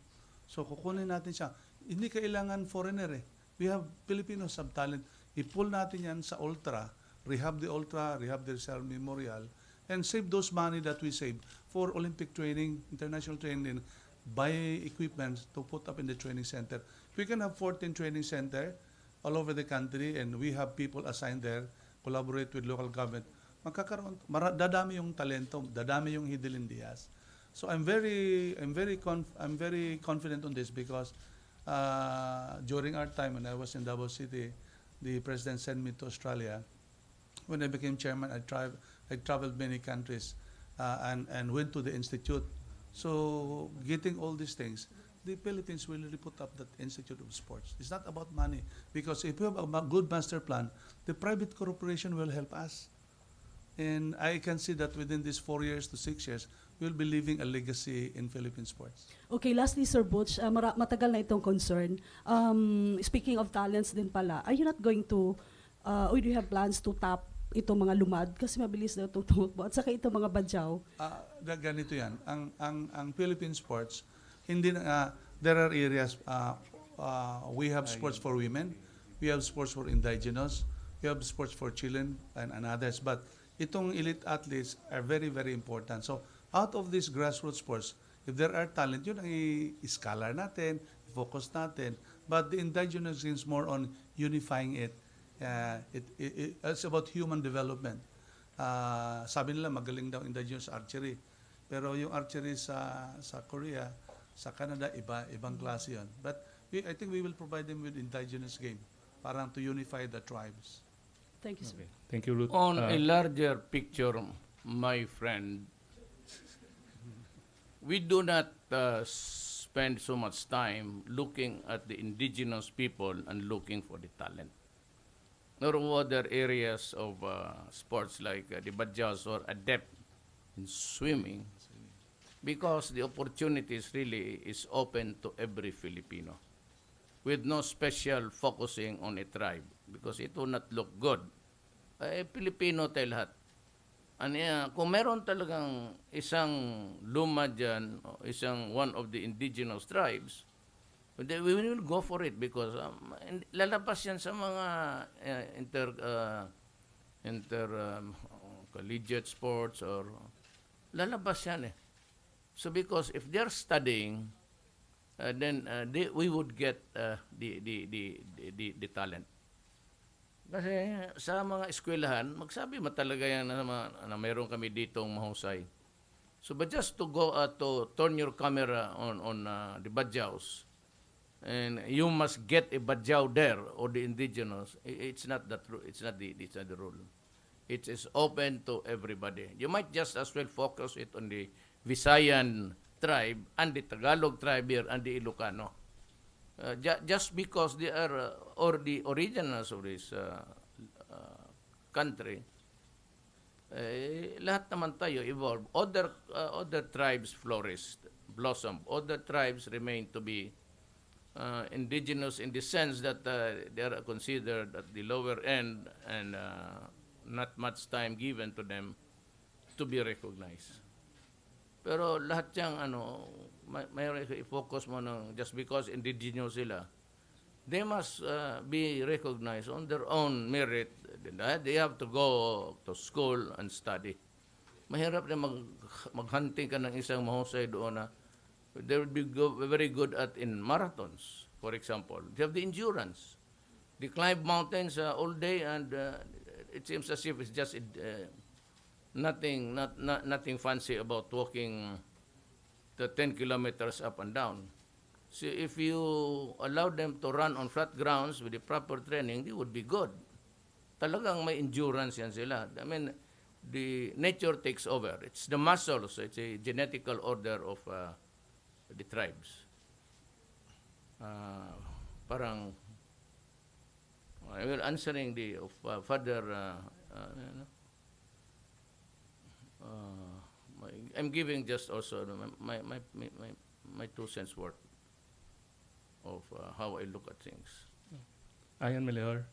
So, kukunin natin siya. Hindi kailangan foreigner eh. We have Filipinos have talent. I-pull natin yan sa Ultra, rehab the Rizal Memorial, and save those money that we save for Olympic training, international training, buy equipment to put up in the training center. We can have 14 training center all over the country, and we have people assigned there, collaborate with local government. Dadami yung talento, dadami yung Hidilyn Diaz. So I'm very confident on this because during our time when I was in Davao City, the president sent me to Australia. When I became chairman, I traveled many countries and went to the institute. So getting all these things, the Philippines will really put up that Institute of Sports. It's not about money, because if we have a good master plan, the private corporation will help us. And I can see that within these 4 years to 6 years, we'll be leaving a legacy in Philippine sports. Okay, lastly, Sir Butch, matagal na itong concern. Speaking of talents din pala, are you not going to, or do you have plans to tap itong mga lumad? Kasi mabilis na itong tumakbo. At saka itong mga badyaw. Ganito yan. Ang Philippine sports, hindi na, there are areas, we have sports for women, we have sports for indigenous, we have sports for children and others. But itong elite athletes are very, very important. So, out of these grassroots sports, if there are talent, yun ang i-scholar natin, focus natin. But the indigenous is more on unifying it. It's about human development. Sabi nila, magaling daw indigenous archery. Pero yung archery sa Korea, sa Canada, ibang klase yun. But I think we will provide them with indigenous game, parang to unify the tribes. Thank you, sir. Okay. Thank you, Ruth. On a larger picture, my friend, we do not spend so much time looking at the indigenous people and looking for the talent. Nor other areas of sports like the badyaws or adept in swimming, because the opportunities really is open to every Filipino with no special focusing on a tribe, because it will not look good. Filipino tayo lahat. Kung meron talagang isang luma dyan, isang one of the indigenous tribes, we will go for it, because lalabas yan sa mga collegiate sports, or lalabas yan eh. So because if they're studying, then we would get the talent. Kasi sa mga eskwelahan, magsabi mo talaga yan na mayroon kami ditong mahusay. So but just to go to turn your camera on the badyaws, and you must get a badyaw there, or the indigenous, it's not the rule. It is open to everybody. You might just as well focus it on the Visayan tribe and the Tagalog tribe here and the Ilocano. Just because they are or the originals of this country, lahat naman tayo evolve. Other tribes flourish, blossom. Other tribes remain to be indigenous in the sense that they are considered at the lower end and not much time given to them to be recognized. Pero lahat yang may i-focus mo ng just because indigenous sila, they must be recognized on their own merit. They have to go to school and study. Mahirap na maghunting ka ng isang mahusay doon na They would be very good at in marathons, for example. They have the endurance. They climb mountains all day, and it seems as if it's just nothing fancy about walking the 10 kilometers up and down. So if you allow them to run on flat grounds with the proper training, they would be good. Talagang may endurance yan sila. I mean, the nature takes over. It's the muscles. It's a genetical order of the tribes. Parang, I will answering the further, I'm giving just also my 2 cents worth of how I look at things. Ayan Melior.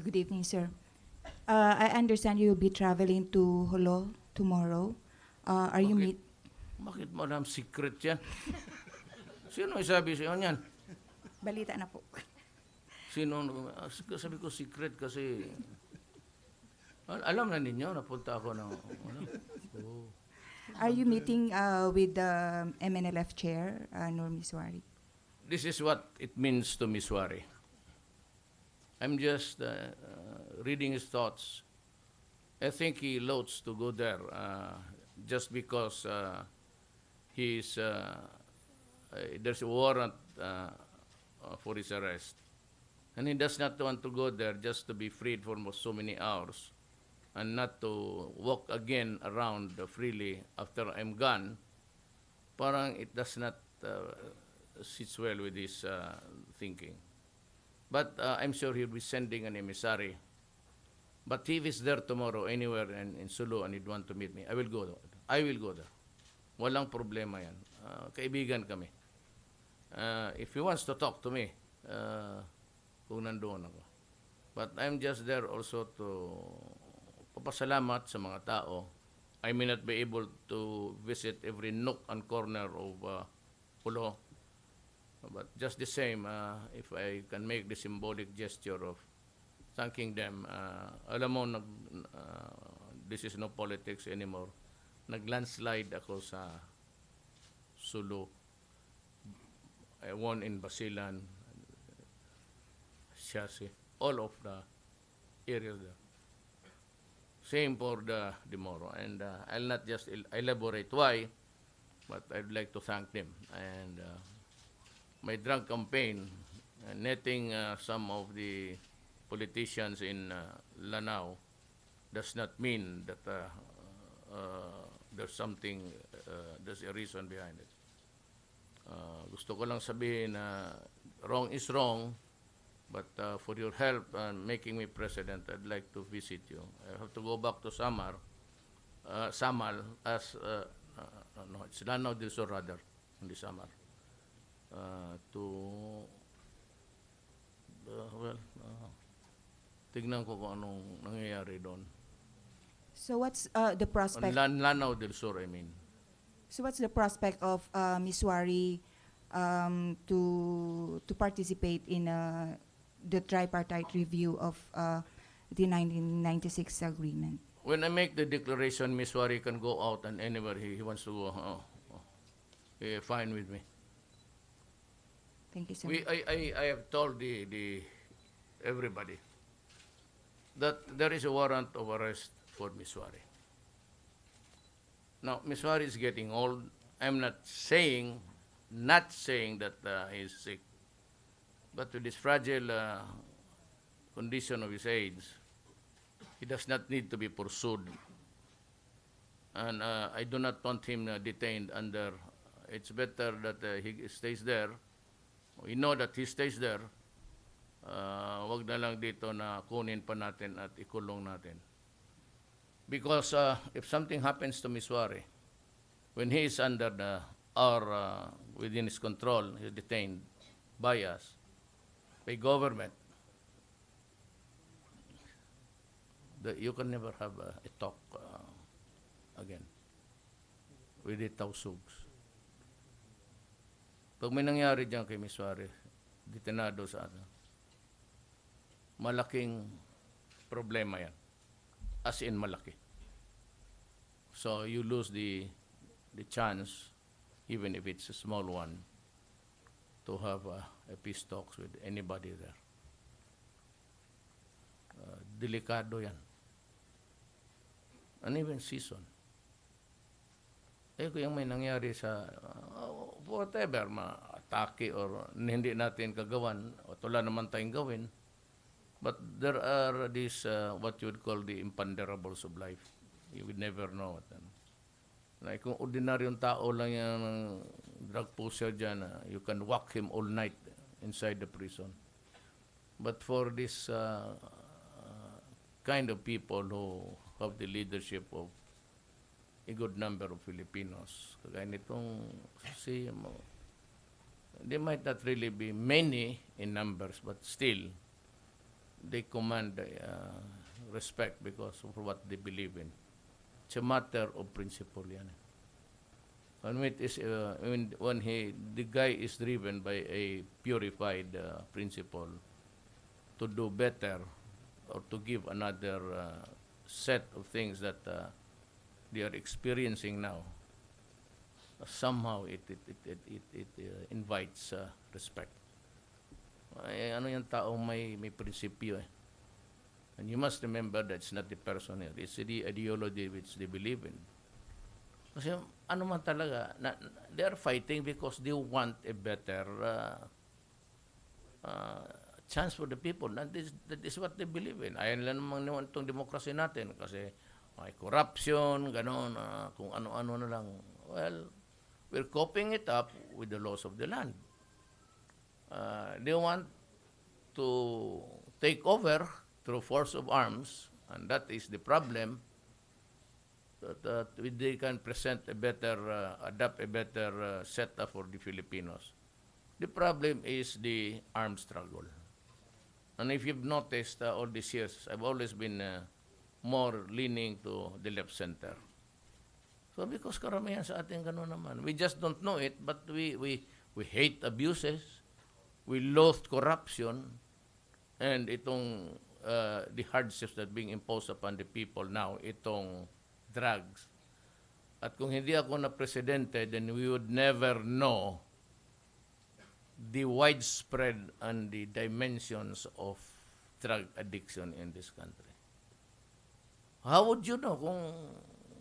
Good evening, sir. I understand you'll be traveling to Holo tomorrow. Are you meet? Bakit mo alam secret yan? Sino may sabi sa'yo niyan? Balita na po. Sino? Sabi ko secret kasi alam na ninyo, napunta ako ng oh. Are you meeting with the MNLF chair, Nur Miswari? This is what it means to Miswari. I'm just reading his thoughts. I think he loads to go there just because there's a warrant for his arrest. And he does not want to go there just to be freed for so many hours and not to walk again around freely after I'm gone. Parang it does not sit well with his thinking. But I'm sure he'll be sending an emissary. But if he's there tomorrow, anywhere in Sulu, and he'd want to meet me, I will go there. I will go there. Walang problema yan. Kaibigan kami. If he wants to talk to me, kung nandoon ako. But I'm just there also to papasalamat sa mga tao. I may not be able to visit every nook and corner of Pulo. But just the same, if I can make the symbolic gesture of thanking them, alam mo, this is no politics anymore. Nag-landslide ako sa Sulu. I won in Basilan, Siasi, all of the areas there. Same for the Moro. And I'll not just elaborate why, but I'd like to thank them. And my drug campaign, netting some of the politicians in Lanao, does not mean that there's something, there's a reason behind it. Gusto ko lang sabihin na wrong is wrong, but for your help in making me president, I'd like to visit you. I have to go back to Samal, as, no, it's Lanao del Sur rather, hindi Samar. Tignan ko kung anong nangyayari doon. So what's the prospect? Lanao del Sur, I mean. So what's the prospect of Miswari to participate in the tripartite review of the 1996 agreement? When I make the declaration, Miswari can go out and anywhere he wants to go. Fine with me. Thank you, sir. I have told everybody that there is a warrant of arrest for Miswari. Now, Miswari is getting old. I'm not saying that he is sick, but with this fragile condition of his age, he does not need to be pursued. And I do not want him detained under. It's better that he stays there. We know that he stays there. Wag na lang dito na kunin pa natin at ikulong natin. Because if something happens to Miswari, when he is under within his control, he's detained by us, by government, you can never have a talk again with the tausugs. Pag may nangyari dyan kay Miswari, detenado sa atin, malaking problema yan. As in malaki. So you lose the the chance, even if it's a small one, to have a peace talks with anybody there. Delikado yan. Uneven season. Kung yung may nangyari sa whatever, ma-atake or hindi natin kagawan, o wala naman tayong gawin, but there are these, what you would call the imponderables of life. You would never know. Like kung ordinaryong tao lang yung drug pusher dyan, you can whack him all night inside the prison. But for this kind of people who have the leadership of a good number of Filipinos, kagaya nitong they might not really be many in numbers, but still, they command respect because of what they believe in. It's a matter of principle yan. When the guy is driven by a purified principle to do better or to give another set of things that they are experiencing now, somehow it invites respect. Ano yung taong may prinsipyo eh. And you must remember that it's not the person here. It's the ideology which they believe in. Kasi ano man talaga, they are fighting because they want a better chance for the people. That is what they believe in. Ayaw nila namang naman itong demokrasya natin kasi may corruption, gano'n, kung ano-ano na lang. Well, we're coping it up with the laws of the land. They want to take over through force of arms, and that is the problem, that they can present a better, adapt a better setup for the Filipinos. The problem is the armed struggle. And if you've noticed all these years, I've always been more leaning to the left center. So because karamihan sa atin gano'n naman. We just don't know it, but we hate abuses, we loathe corruption, and itong the hardships that being imposed upon the people now, itong drugs. At kung hindi ako na presidente, then we would never know the widespread and the dimensions of drug addiction in this country. How would you know kung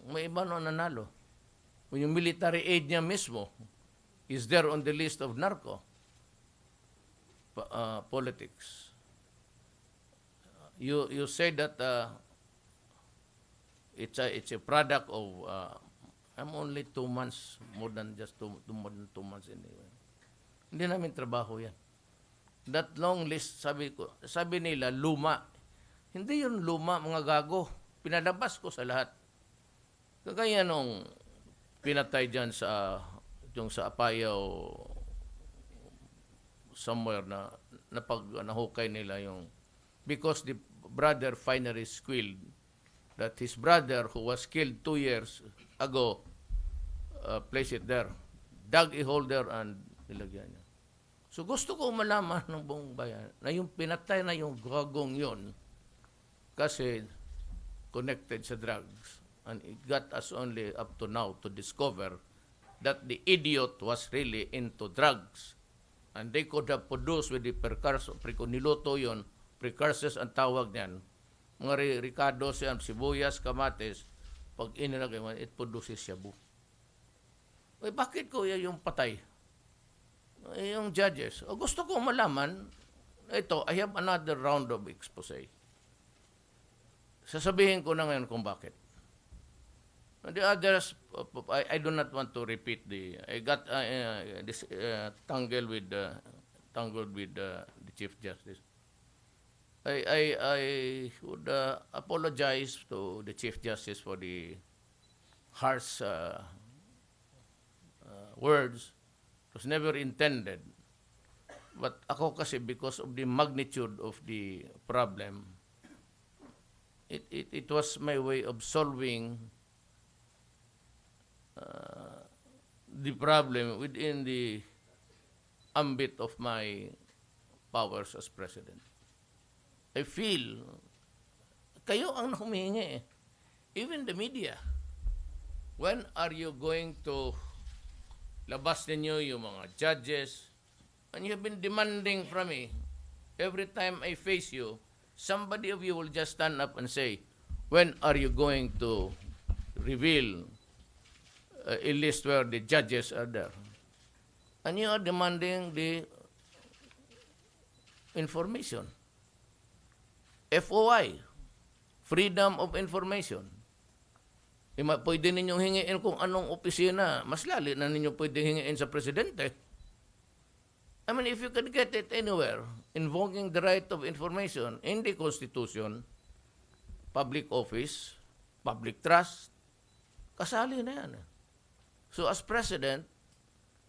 may iba no nanalo? Kung yung military aid niya mismo is there on the list of narco politics. You say that it's a product of I'm only 2 months, more than 2 months anyway. Hindi namin trabaho yan. That long list, sabi nila, luma. Hindi yun luma, mga gago. Pinalabas ko sa lahat. Kagaya nung pinatay dyan sa Apayao somewhere na nahukay nila yung because the brother finally squealed that his brother who was killed 2 years ago placed it there, dug a hole there and nilagyan niya. So gusto ko malaman ng buong bayan na yung pinatay na yung gagong yon kasi connected sa drugs, and it got us only up to now to discover that the idiot was really into drugs, and they could have produced with the precursor, niluto yon, precursors ang tawag niyan, mga ricados yan, sibuyas, kamatis, pag inilagay mo, it produces shabu. Bakit ko yung patay? Yung judges. Gusto ko malaman, ito, I have another round of expose. Sasabihin ko na ngayon kung bakit. The others, I do not want to repeat I got tangled with the Chief Justice. I would apologize to the Chief Justice for the harsh words. It was never intended. But ako kasi, because of the magnitude of the problem, it was my way of solving the problem within the ambit of my powers as president. I feel, kayo ang humihingi eh. Even the media. when are you going to labas ninyo yung mga judges? And you've been demanding from me, every time I face you, somebody of you will just stand up and say, when are you going to reveal a list where the judges are there? And you are demanding the information. FOI, Freedom of Information. Pwede ninyong hingiin kung anong opisina, mas lali na ninyo pwede hingiin sa presidente. I mean, if you can get it anywhere, invoking the right of information in the Constitution, public office, public trust, kasali na yan. So as president,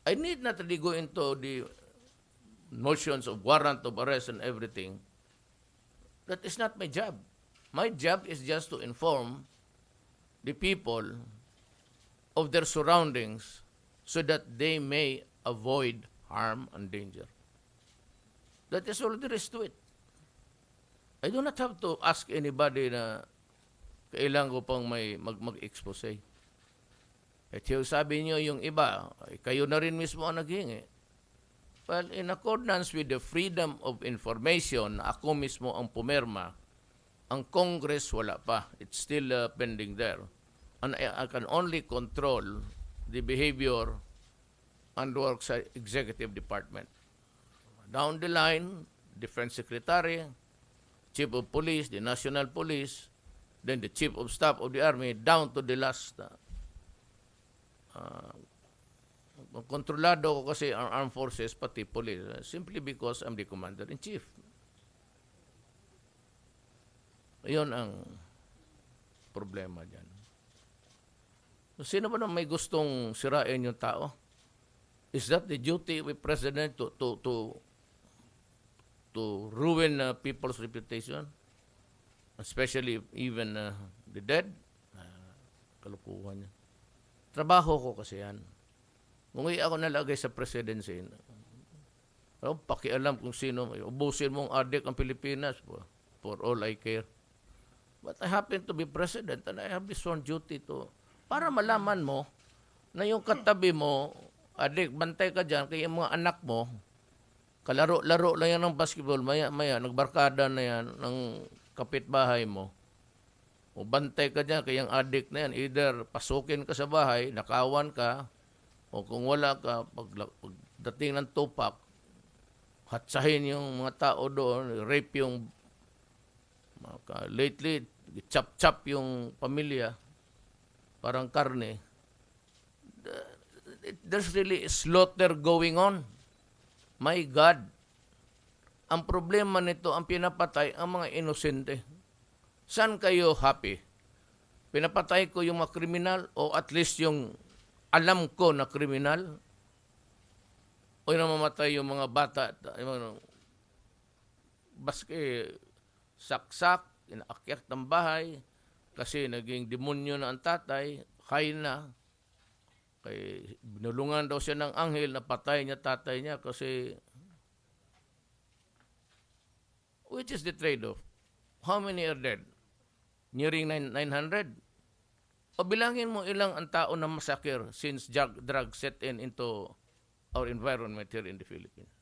I need not really go into the notions of warrant of arrest and everything. That is not my job. My job is just to inform the people of their surroundings so that they may avoid harm and danger. That is all there is to it. I do not have to ask anybody na kailangan ko pang mag-expose. At yung sabi niyo yung iba, kayo na rin mismo ang naghingi. Well, in accordance with the freedom of information, ako mismo ang pumirma. Ang Congress wala pa. It's still pending there. And I can only control the behavior and work sa executive department. Down the line, Defense Secretary, Chief of Police, the National Police, then the Chief of Staff of the Army, down to the last. Kontrolado ko kasi ang armed forces, pati police, simply because I'm the Commander-in-Chief. Iyon ang problema dyan. Sino ba na may gustong sirain yung tao? Is that the duty of a president to ruin people's reputation? Especially even the dead? Kalukuhan niya. Trabaho ko kasi yan. Kung ako nalagay sa presidency, pakialam kung sino, ubusin mong adik ang Pilipinas, for all I care. But I happen to be president and I have this sworn duty to, para malaman mo na yung katabi mo, adik, bantay ka dyan, kaya yung mga anak mo, kalaro-laro lang yan ng basketball, maya, nagbarkada na yan ng kapitbahay mo. O bantay ka dyan, kaya yung adik na yan, either pasukin ka sa bahay, nakawan ka, o kung wala ka, pagdating ng tupak, hatsahin yung mga tao doon, rape yung, lately, chop-chop yung pamilya, parang karne. There's really slaughter going on. My God. Ang problema nito, ang pinapatay, ang mga inosente. Saan kayo happy? Pinapatay ko yung mga kriminal o at least yung alam ko na kriminal? O yung namamatay yung mga bata, baske saksak, inaakyat ng bahay, kasi naging demonyo na ang tatay, kaya na, kay binulungan daw siya ng anghel na patay niya tatay niya kasi which is the trade-off? How many are dead? Nearing 900? O bilangin mo ilang ang tao na masakir since drug set into our environment here in the Philippines.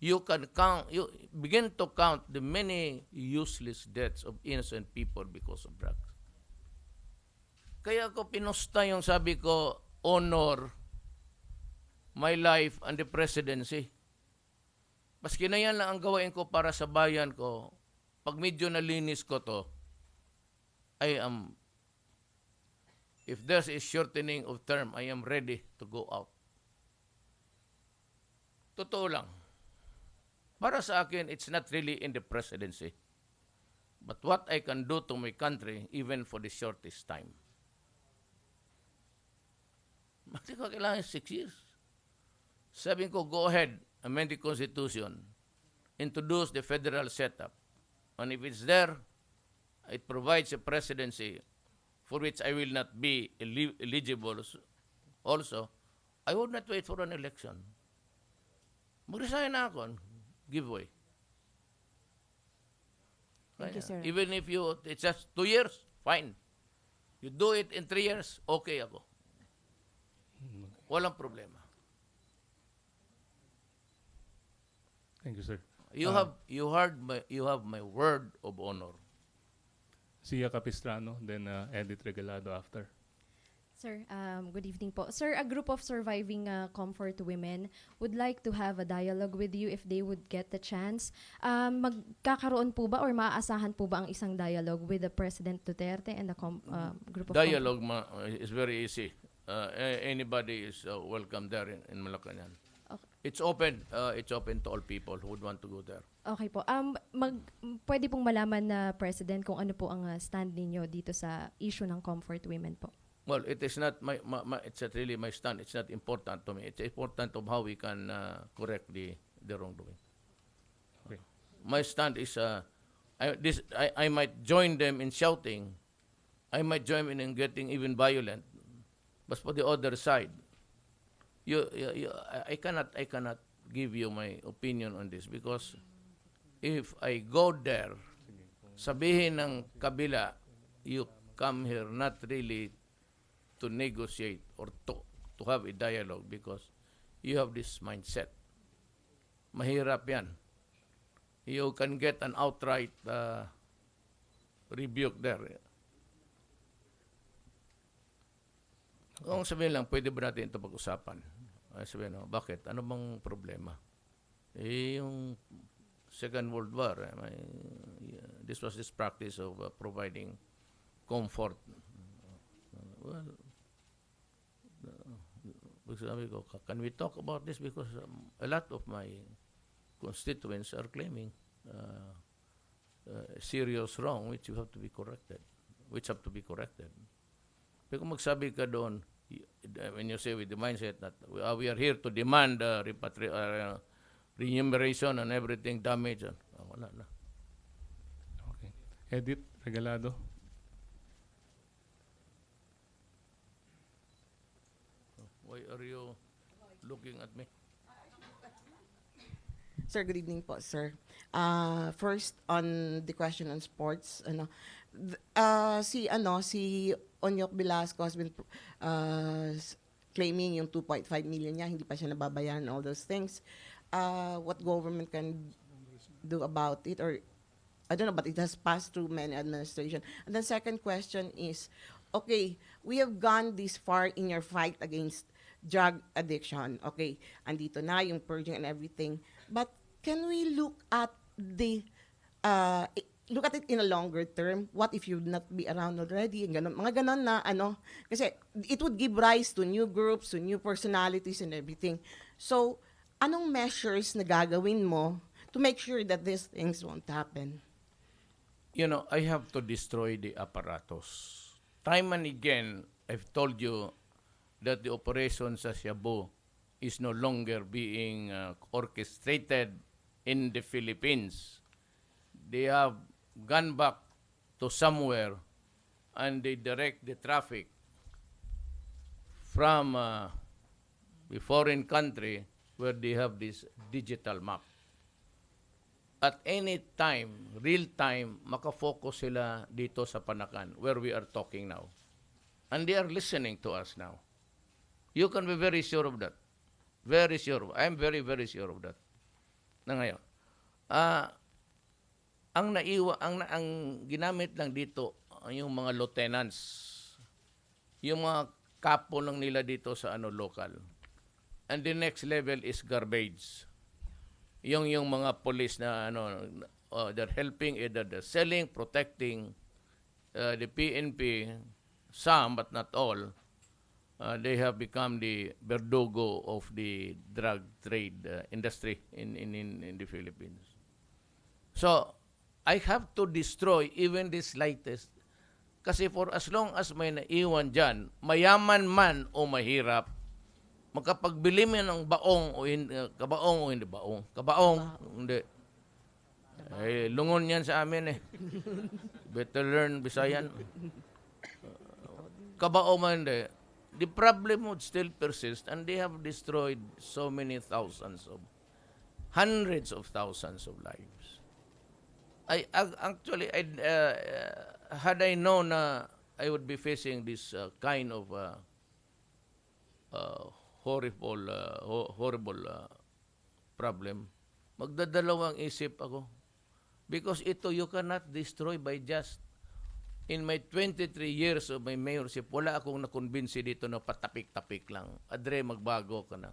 You can count, you begin to count the many useless deaths of innocent people because of drugs. Kaya ko pinusta yung sabi ko, honor my life and the presidency. Maski na yan lang ang gawain ko para sa bayan ko, pag medyo nalinis ko to, if there's a shortening of term, I am ready to go out. Totoo lang. Para sa akin, it's not really in the presidency. But what I can do to my country, even for the shortest time. Mati ko kailangan 6 years. Sabi ko, go ahead, amend the Constitution, introduce the federal setup. And if it's there, it provides a presidency for which I will not be eligible also, I would not wait for an election. Mag-resign na ako. Giveaway. Thank you, sir. Even if it's just 2 years, fine. You do it in 3 years, okay ako. Walang problema. Thank you, sir. You have my word of honor. Sia Capistrano, then Edith Regalado after. Sir, good evening po. Sir, a group of surviving comfort women would like to have a dialogue with you if they would get the chance. Magkakaroon po ba or maaasahan po ba ang isang dialogue with the President Duterte and the group of Dialogue is very easy. Anybody is welcome there in Malacanang. Okay. It's open to all people who would want to go there. Okay po. Pwede pong malaman na President kung ano po ang stand ninyo dito sa issue ng comfort women po. Well, it is not it's not really my stand. It's not important to me. It's important of how we can correct the wrongdoing. Okay. My stand is I might join them in shouting. I might join in getting even violent. But for the other side, I cannot give you my opinion on this because if I go there, sabihin ng kabila, you come here not really to negotiate or to have a dialogue because you have this mindset. Mahirap yan. You can get an outright rebuke there. Kung sabihin lang, pwede ba natin ito pag-usapan? Sabihin, bakit? Ano bang problema? Yung Second World War, this was this practice of providing comfort. Well, sabi ko, can we talk about this? Because a lot of my constituents are claiming serious wrong which have to be corrected. Pero kung magsabi ka doon, when you say with the mindset that we are here to demand remuneration and everything damage, wala na. Okay. Edith Regalado. Why are you looking at me? Sir, good evening po, sir. First, on the question on sports, si Onyok Velasco has been claiming yung 2.5 million niya, hindi pa siya nababayaran, all those things. What government can do about it? Or, I don't know, but it has passed through many administration. And the second question is, okay, we have gone this far in your fight against drug addiction. Okay, andito na yung purging and everything. But can we look at it in a longer term? What if you would not be around already? Ganon, mga ganon na kasi it would give rise to new groups, to new personalities and everything. So, anong measures na gagawin mo to make sure that these things won't happen? I have to destroy the apparatus. Time and again, I've told you that the operation sa Cebu is no longer being orchestrated in the Philippines. They have gone back to somewhere and they direct the traffic from the foreign country where they have this digital map. At any time, real time, makafocus sila dito sa Panacan where we are talking now. And they are listening to us now. You can be very sure of that. Very sure. I'm very, very sure of that. Na ngayon, ang ginamit lang dito yung mga lieutenants, yung mga kapo lang nila dito sa local. And the next level is garbage. Yung mga police na they're helping, either they're selling, protecting the PNP, some but not all. They have become the verdugo of the drug trade industry in the Philippines. So, I have to destroy even the slightest. Kasi for as long as may naiwan dyan, mayaman man o mahirap, magkapagbili mo ng baong o hindi, kabaong, hindi. Lungon yan sa amin eh. Better learn Bisayan. Kabaong man hindi. The problem would still persist and they have destroyed so many hundreds of thousands of lives. Had I known na I would be facing this kind of horrible problem, magdadalawang isip ako. Because ito you cannot destroy by just, in my 23 years of my mayorship, wala akong nakonbinsi dito na patapik-tapik lang. Adre, magbago ka na.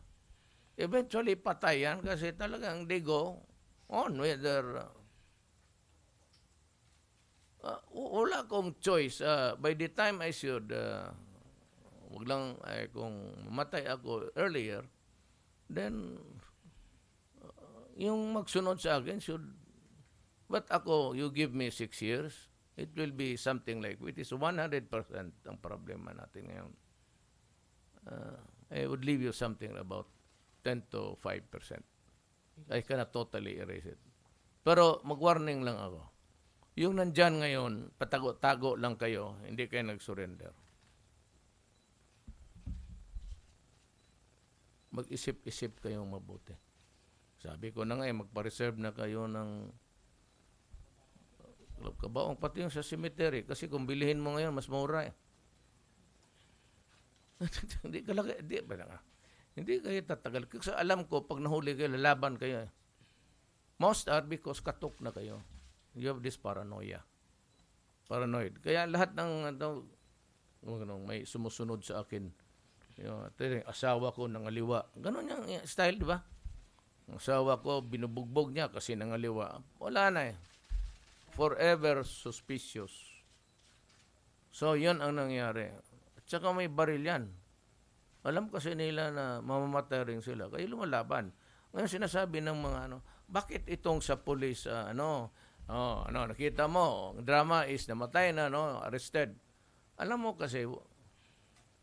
Eventually, patay yan kasi talagang they go on whether wala akong choice. By the time I should, wag lang, kung mamatay ako earlier, then, yung magsunod sa akin should, but ako, you give me 6 years, it will be something like, which is 100% ang problema natin ngayon. I would leave you something about 10 to 5%. I cannot totally erase it. Pero mag-warning lang ako. Yung nandyan ngayon, patago-tago lang kayo, hindi kayo nag-surrender. Mag-isip-isip kayong mabuti. Sabi ko na nga, magpa-reserve na kayo ng kabaong, pati yung sa cemetery. Kasi kung bilihin mo ngayon, mas mura eh. Hindi kayo tatagal. Kasi alam ko, pag nahuli kayo, lalaban kayo eh. Most are because katok na kayo. You have this paranoia. Paranoid. Kaya lahat ng may sumusunod sa akin. Asawa ko nangaliwa. Ganon yung style, di ba? Ang asawa ko, binubugbog niya kasi nangaliwa. Wala na eh. Forever suspicious. So, yun ang nangyari. At saka may baril yan. Alam kasi nila na mamamatay rin sila. Kaya lumalaban. Ngayon sinasabi ng mga bakit itong sa police, nakita mo, drama is namatay na, arrested. Alam mo kasi,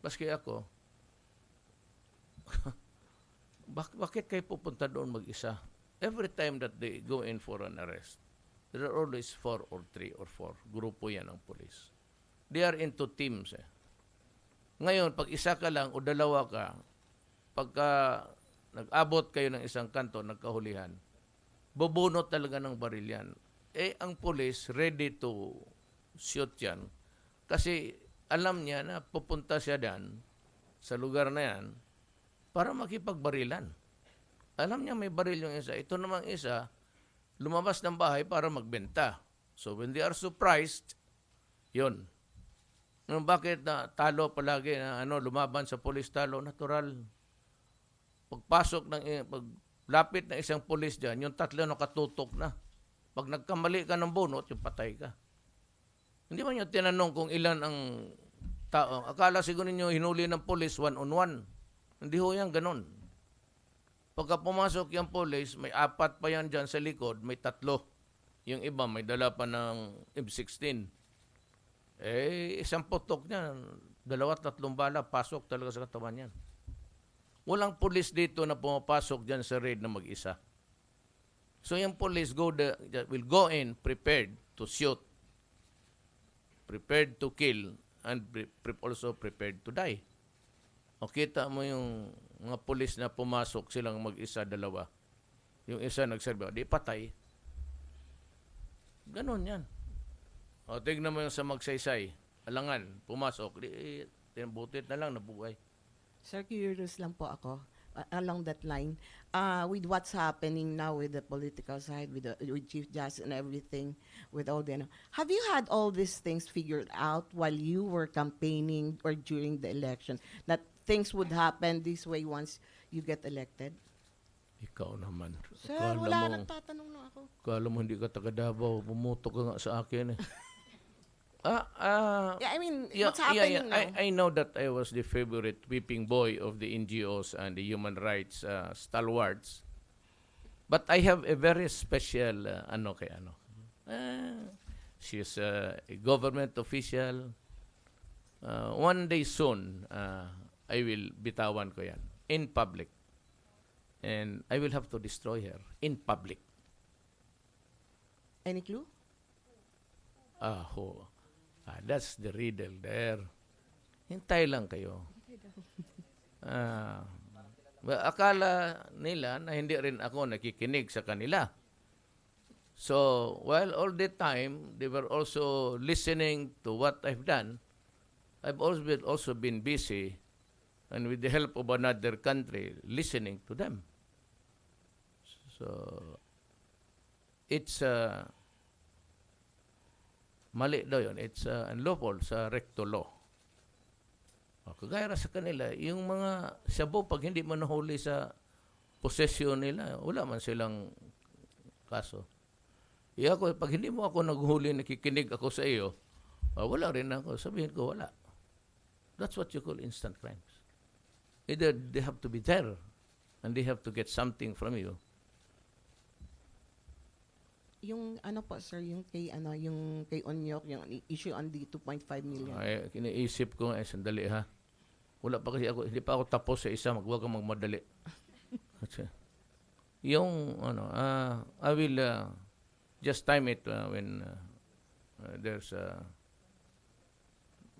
baski ako, bakit kayo pupunta doon mag-isa? Every time that they go in for an arrest, there are always 4 or 3 or 4. Grupo yan ng police. They are into teams eh. Ngayon, pag isa ka lang o dalawa ka, pagka nag-abot kayo ng isang kanto, nagkahulihan, bubunot talaga ng baril yan. Ang police ready to shoot yan kasi alam niya na pupunta siya dyan sa lugar na yan para makipagbarilan. Alam niya may baril yung isa. Ito namang isa, lumabas ng bahay para magbenta. So when they are surprised, yun. Bakit na talo palagi na lumaban sa police talo? Natural. Paglapit ng isang police dyan, yung tatlo nakatutok na. Pag nagkamali ka ng bunot, yung patay ka. Hindi man yung tinanong kung ilan ang tao. Akala siguro ninyo hinuli ng police 1-on-1. Hindi ho yan ganun. Pagka pumasok yung police, may 4 pa yan dyan sa likod, may 3. Yung iba may dala pa ng M16. Isang putok niya, 2-3 bala, pasok talaga sa katawan yan. Walang police dito na pumapasok dyan sa raid na mag-isa. So yung police will go in prepared to shoot, prepared to kill, and also prepared to die. O kita mo yung mga police na pumasok silang mag-isa, 2. Yung isa nagserve, di patay. Ganon yan. O tignan mo yung sa magsaysay, alangan, pumasok, butit na lang, nabuhay. Sir, curious lang po ako along that line. With what's happening now with the political side, with Chief Justice and everything, with all the, have you had all these things figured out while you were campaigning or during the election, that things would happen this way once you get elected? Ikaw naman. Sir, wala, nagtatanong na ako. Kala mo hindi ka taga Davao, bumuto ka nga sa akin eh. Yeah, I mean, what's happening now? I know that I was the favorite whipping boy of the NGOs and the human rights stalwarts. But I have a very special, she's a government official. One day soon, I will bitawan ko yan in public. And I will have to destroy her in public. Any clue? That's the riddle there. Hintay lang kayo. Akala nila na hindi rin ako nakikinig sa kanila. So, while all the time, they were also listening to what I've done, I've also been busy, and with the help of another country, listening to them. So, it's mali daw yun. It's unlawful sa recto law. Kagaya sa kanila, yung mga shabu, pag hindi mo nahuli sa possession nila, wala man silang kaso. Ako, pag hindi mo ako naghuli, nakikinig ako sa iyo, wala rin ako. Sabihin ko, wala. That's what you call instant crimes. Either they have to be there and they have to get something from you. Yung ano po sir, yung kay Onyok, yung issue on the 2.5 million. Ay, kiniisip ko sandali ha. Wala pa kasi ako, hindi pa ako tapos sa isa, huwag kang magmadali. Yung I will just time it when there's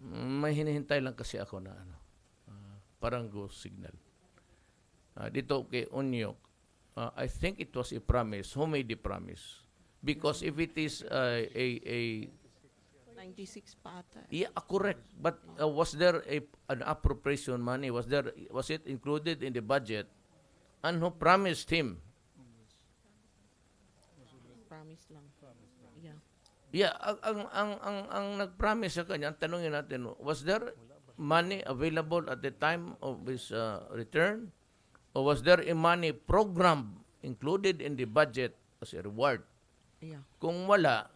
may hinihintay lang kasi ako na parang go signal. Dito kay Onyok, I think it was a promise. Who made the promise? Because if it is a 96 pa ata. yeah, correct. But was there an appropriation money? Was it included in the budget? And who promised him? Promise lang. Yeah. Yeah, ang nag-promise sa kanya, ang tanongin natin, was there money available at the time of his return? Or was there a money program included in the budget as a reward? Yeah. Kung wala,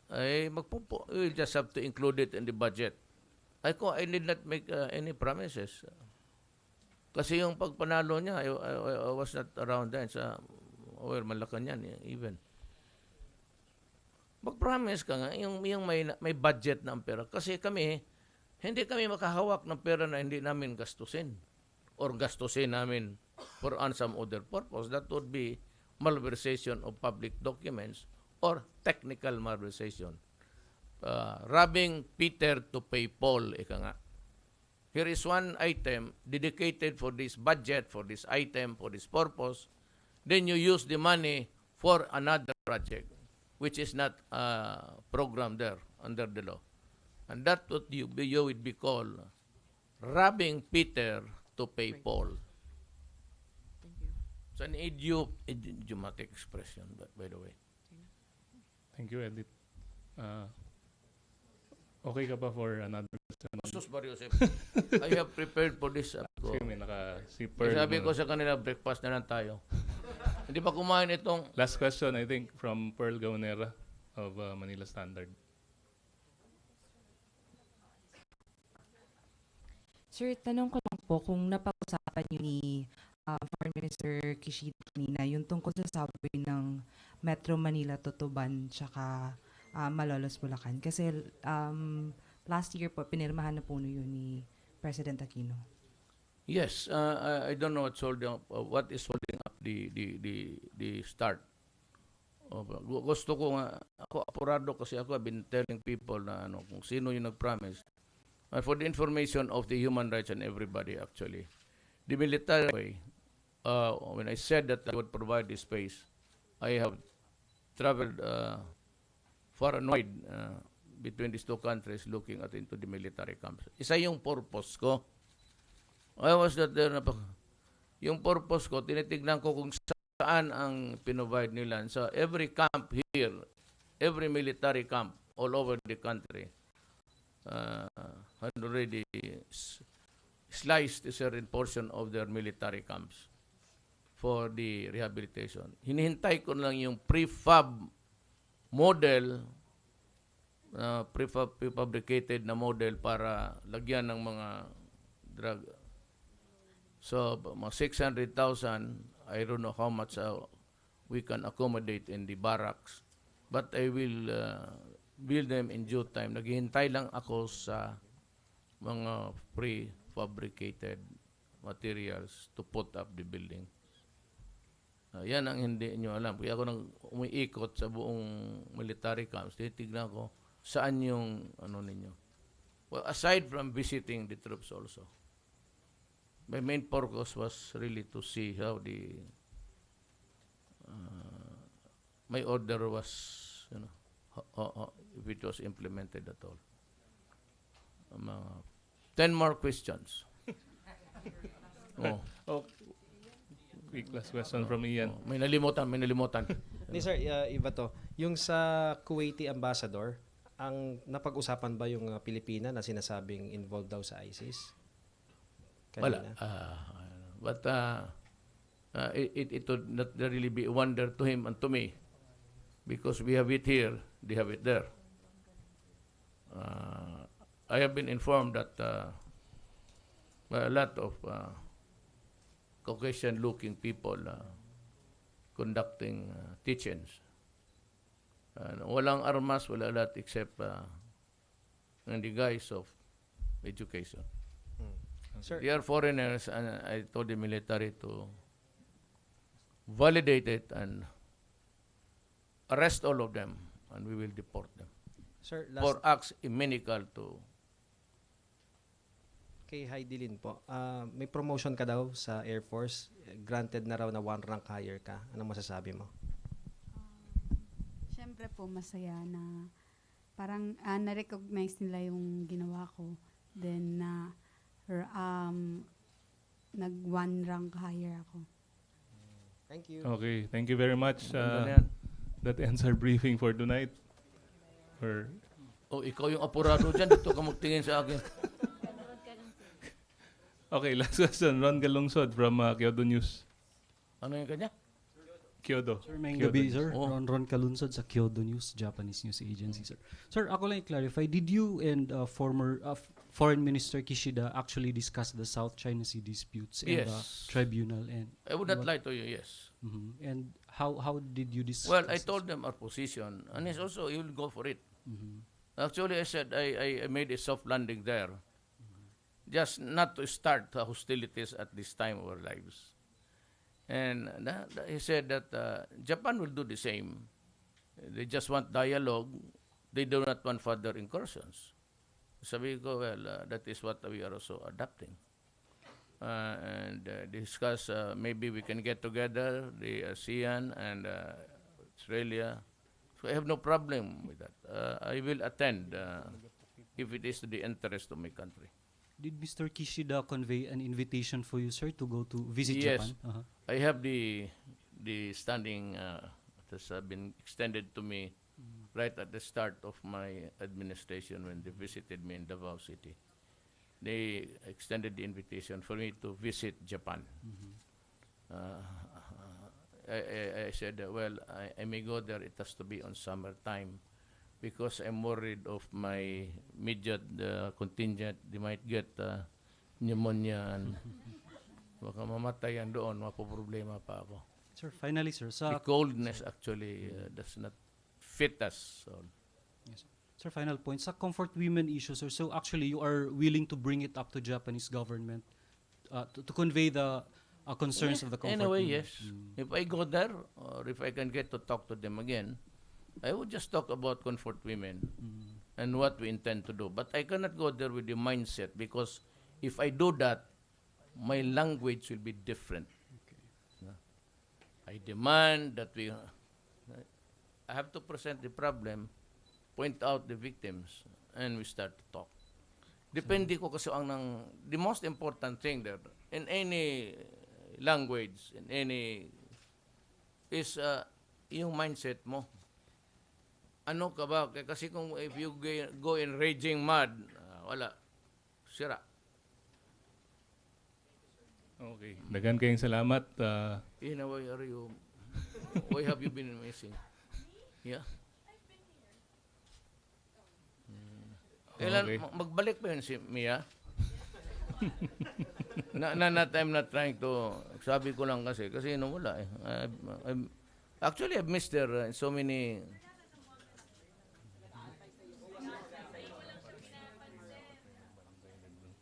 ay we'll just have to include it in the budget. I did not make any promises. Kasi yung pagpanalo niya, I was not around then sa Malacanang even. Mag-promise ka nga, yung may budget na ang pera. Kasi kami, hindi kami makahawak ng pera na hindi namin gastusin. Or gastusin namin for on some other purpose. That would be malversation of public documents or technical malversation. Robbing Peter to pay Paul, ika nga. Here is one item dedicated for this budget, for this item, for this purpose. Then you use the money for another project, which is not programmed there under the law. And that would you would be called robbing Peter to pay Paul. It's an idiomatic expression, by the way. Thank you, Edith. Okay ka ba for another question? Sus, Mario Joseph. I have prepared for this. Kasi may si Pearl. Sabi ko sa kanila, breakfast na lang tayo. Hindi pa kumain itong... Last question, I think, from Pearl Gaonera of Manila Standard. Sir, tanong ko lang po kung napag-usapan niyo ni Foreign Minister Kishida kanina, yung tungkol sa subway ng Metro Manila, Tutuban, tsaka Malolos, Bulacan. Kasi last year po, pinirmahan na po yun ni President Aquino. Yes, I don't know what is holding up the start. Gusto ko nga, ako apurado kasi ako, I've been telling people na kung sino yung nag-promise. For the information of the human rights and everybody actually. The military way, when I said that I would provide this space, I have traveled far and wide between these two countries looking at into the military camps. Isa yung purpose ko. I was not there. Yung purpose ko, tinitignan ko kung saan ang pinovide nila. So every camp here, every military camp all over the country, had already sliced a certain portion of their military camps for the rehabilitation. Hinihintay ko lang yung prefab model, prefabricated na model para lagyan ng mga drug. So, mga 600,000, I don't know how much we can accommodate in the barracks. But I will build them in due time. Naghihintay lang ako sa mga prefabricated materials to put up the building. Yan ang hindi nyo alam. Kaya ako nang umiikot sa buong military camps, titignan ko saan yung ninyo. Well, aside from visiting the troops also, my main purpose was really to see how my order was, if it was implemented at all. mga 10 more questions. Oh. Oh, quick last question from Ian. May nalimutan. Hindi sir, iba to. Yung sa Kuwaiti ambassador, ang napag-usapan ba yung Pilipina na sinasabing involved daw sa ISIS? Wala. But it would not really be a wonder to him and to me because we have it here, they have it there. I have been informed that a lot of Caucasian-looking people conducting teach-ins. Walang armas, wala lahat except in the guise of education. Sir, They are foreigners, and I told the military to validate it and arrest all of them, and we will deport them sir, for acts inimical to. Kay Hidilyn po, may promotion ka daw sa Air Force. Granted na raw na 1 rank higher ka. Anong masasabi mo? Siyempre po masaya na parang na-recognize nila yung ginawa ko. Then nag 1 rank higher ako. Thank you. Okay, thank you very much. That ends our briefing for tonight. Ikaw yung apurado dyan. Dito ka magtingin sa akin. Okay, last question. Ron Galungsod from Kyodo News. Ano yung kanya? Kyodo. Sir, may gabi, sir. Ron Kalunsod sa Kyodo News, Japanese news agency, sir. Sir, ako lang i-clarify, did you and former Foreign Minister Kishida actually discuss the South China Sea disputes and the tribunal? And I would not lie to you, yes. Mm-hmm. And how did you discuss? Well, I told them our position, and he will go for it. Mm-hmm. Actually, I said I made a soft landing there, just not to start hostilities at this time of our lives. And he said that Japan will do the same. They just want dialogue. They do not want further incursions. Sabi ko, well, that is what we are also adapting. And discuss, maybe we can get together, the ASEAN and Australia. So I have no problem with that. I will attend if it is to the interest of my country. Did Mr. Kishida convey an invitation for you, sir, to go to visit Yes. Japan? I have the standing that has been extended to me right at the start of my administration when they visited me in Davao City. They extended the invitation for me to visit Japan. I said, well, I may go there. It has to be on summertime because I'm worried of my immediate contingent. They might get pneumonia and baka mamatayan doon, mapoproblema pa ako. Sir, finally, sir. The coldness actually does not fit us. So. Yes. Sir, final point. Sa comfort women issue, sir, so actually you are willing to bring it up to Japanese government to convey the concerns of the comfort anyway, women? yes. If I go there, or if I can get to talk to them again, I would just talk about comfort women and what we intend to do. But I cannot go there with the mindset because if I do that, my language will be different. Okay. I demand that I have to present the problem, point out the victims, and we start to talk. Depende ko kasi the most important thing there, in any language, in any, is yung mindset mo. Ano ka ba? Kasi kung if you go in raging mad, wala. Sira. Okay. Dagan kayong salamat. Ina, why are you? Why have you been missing? Yeah. Kailan magbalik pa yun si Mia? I'm not trying to, sabi ko lang kasi wala eh. Actually, I've missed her in so many.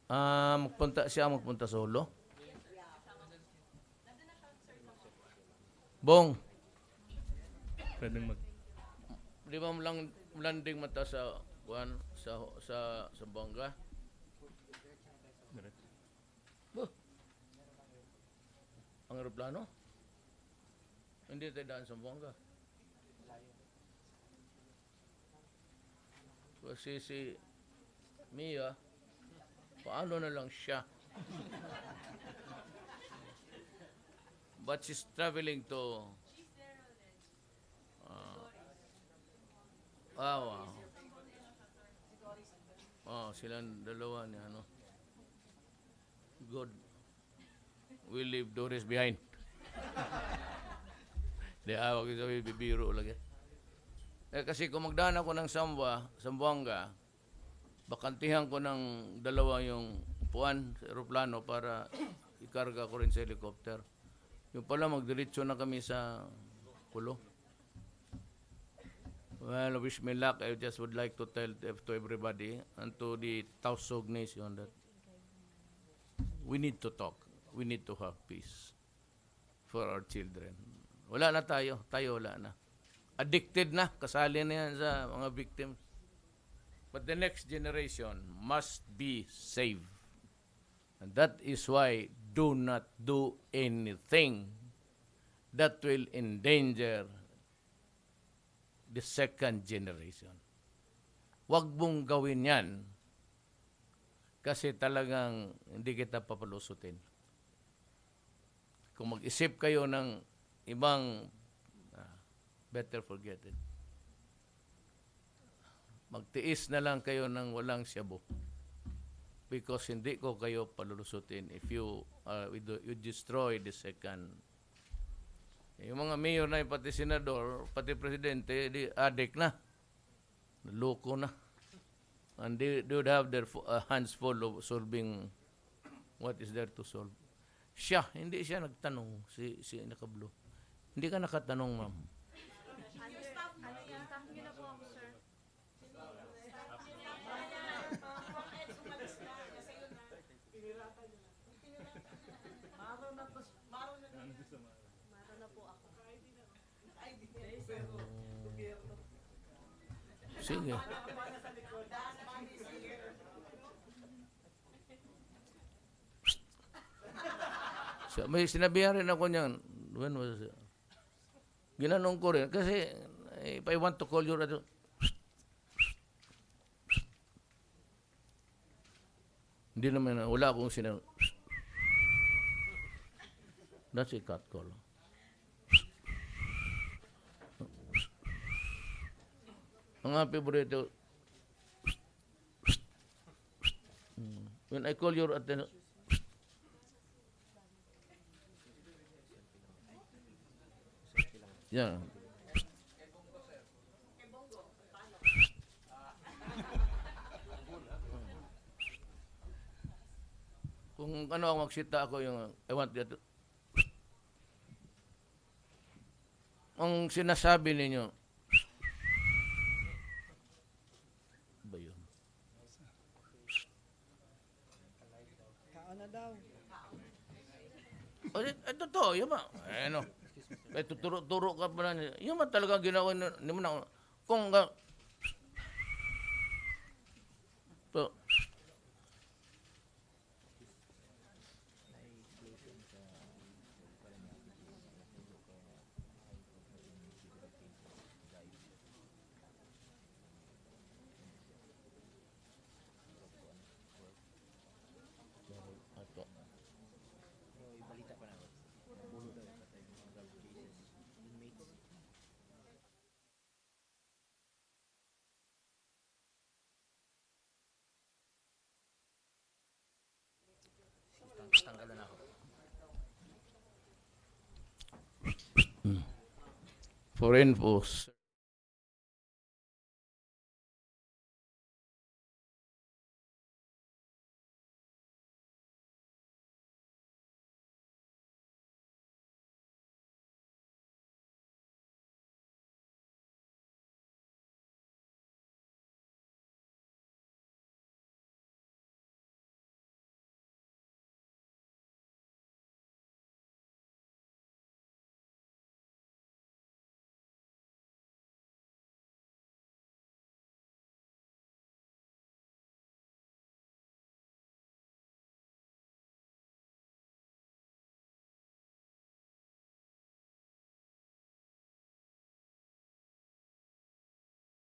Magpunta solo. Bong. Pwedeng Di ba landing mata sa Bangga? Ang aeroplano? Hindi tayo daan sa Bangga. Kasi si Mia Paano na lang siya? But she's traveling to... wow. Oh, silang dalawa ni ano. Good. We leave Doris behind. Di awag sabi, bibiro lagi. Kasi kung magdaan ako ng Sambuanga, bakantihan ko ng dalawa yung upuan sa aeroplano para ikarga ko rin sa helicopter. Yung pala, magdiretso na kami sa Kulo. Well, wish me luck. I just would like to tell to everybody and to the Tausug Nation that we need to talk. We need to have peace for our children. Wala na tayo. Tayo wala na. Addicted na. Kasali na yan sa mga victims. But the next generation must be saved. And that is why do not do anything that will endanger the second generation. Huwag mong gawin yan kasi talagang hindi kita papalusutin. Kung mag-isip kayo ng ibang, better forget it. Magtiis na lang kayo ng walang shabu. Because hindi ko kayo palulusutin if you destroy the second. Yung mga mayor na, pati senador, pati presidente, di addict na. Loko na. And they would have their hands full of solving what is there to solve. Hindi siya nagtanong, si nakablo. Hindi ka nakatanong, ma'am. Sige. So, may sinabihan rin ako niyan. When was it? Ginanong ko rin. Kasi, if I want to call you, hindi naman, wala akong sinabi. That's a cat call. Ang favorito, when I call your attention, yeah. Kung ano ang magsita ako yung, I want that. Ang sinasabi ninyo, ba yun? Kaon na daw. Totoo, yun ba? Ano? Tuturo ka pa na. Yun ba talaga ginawa ni mo na? Kung for info,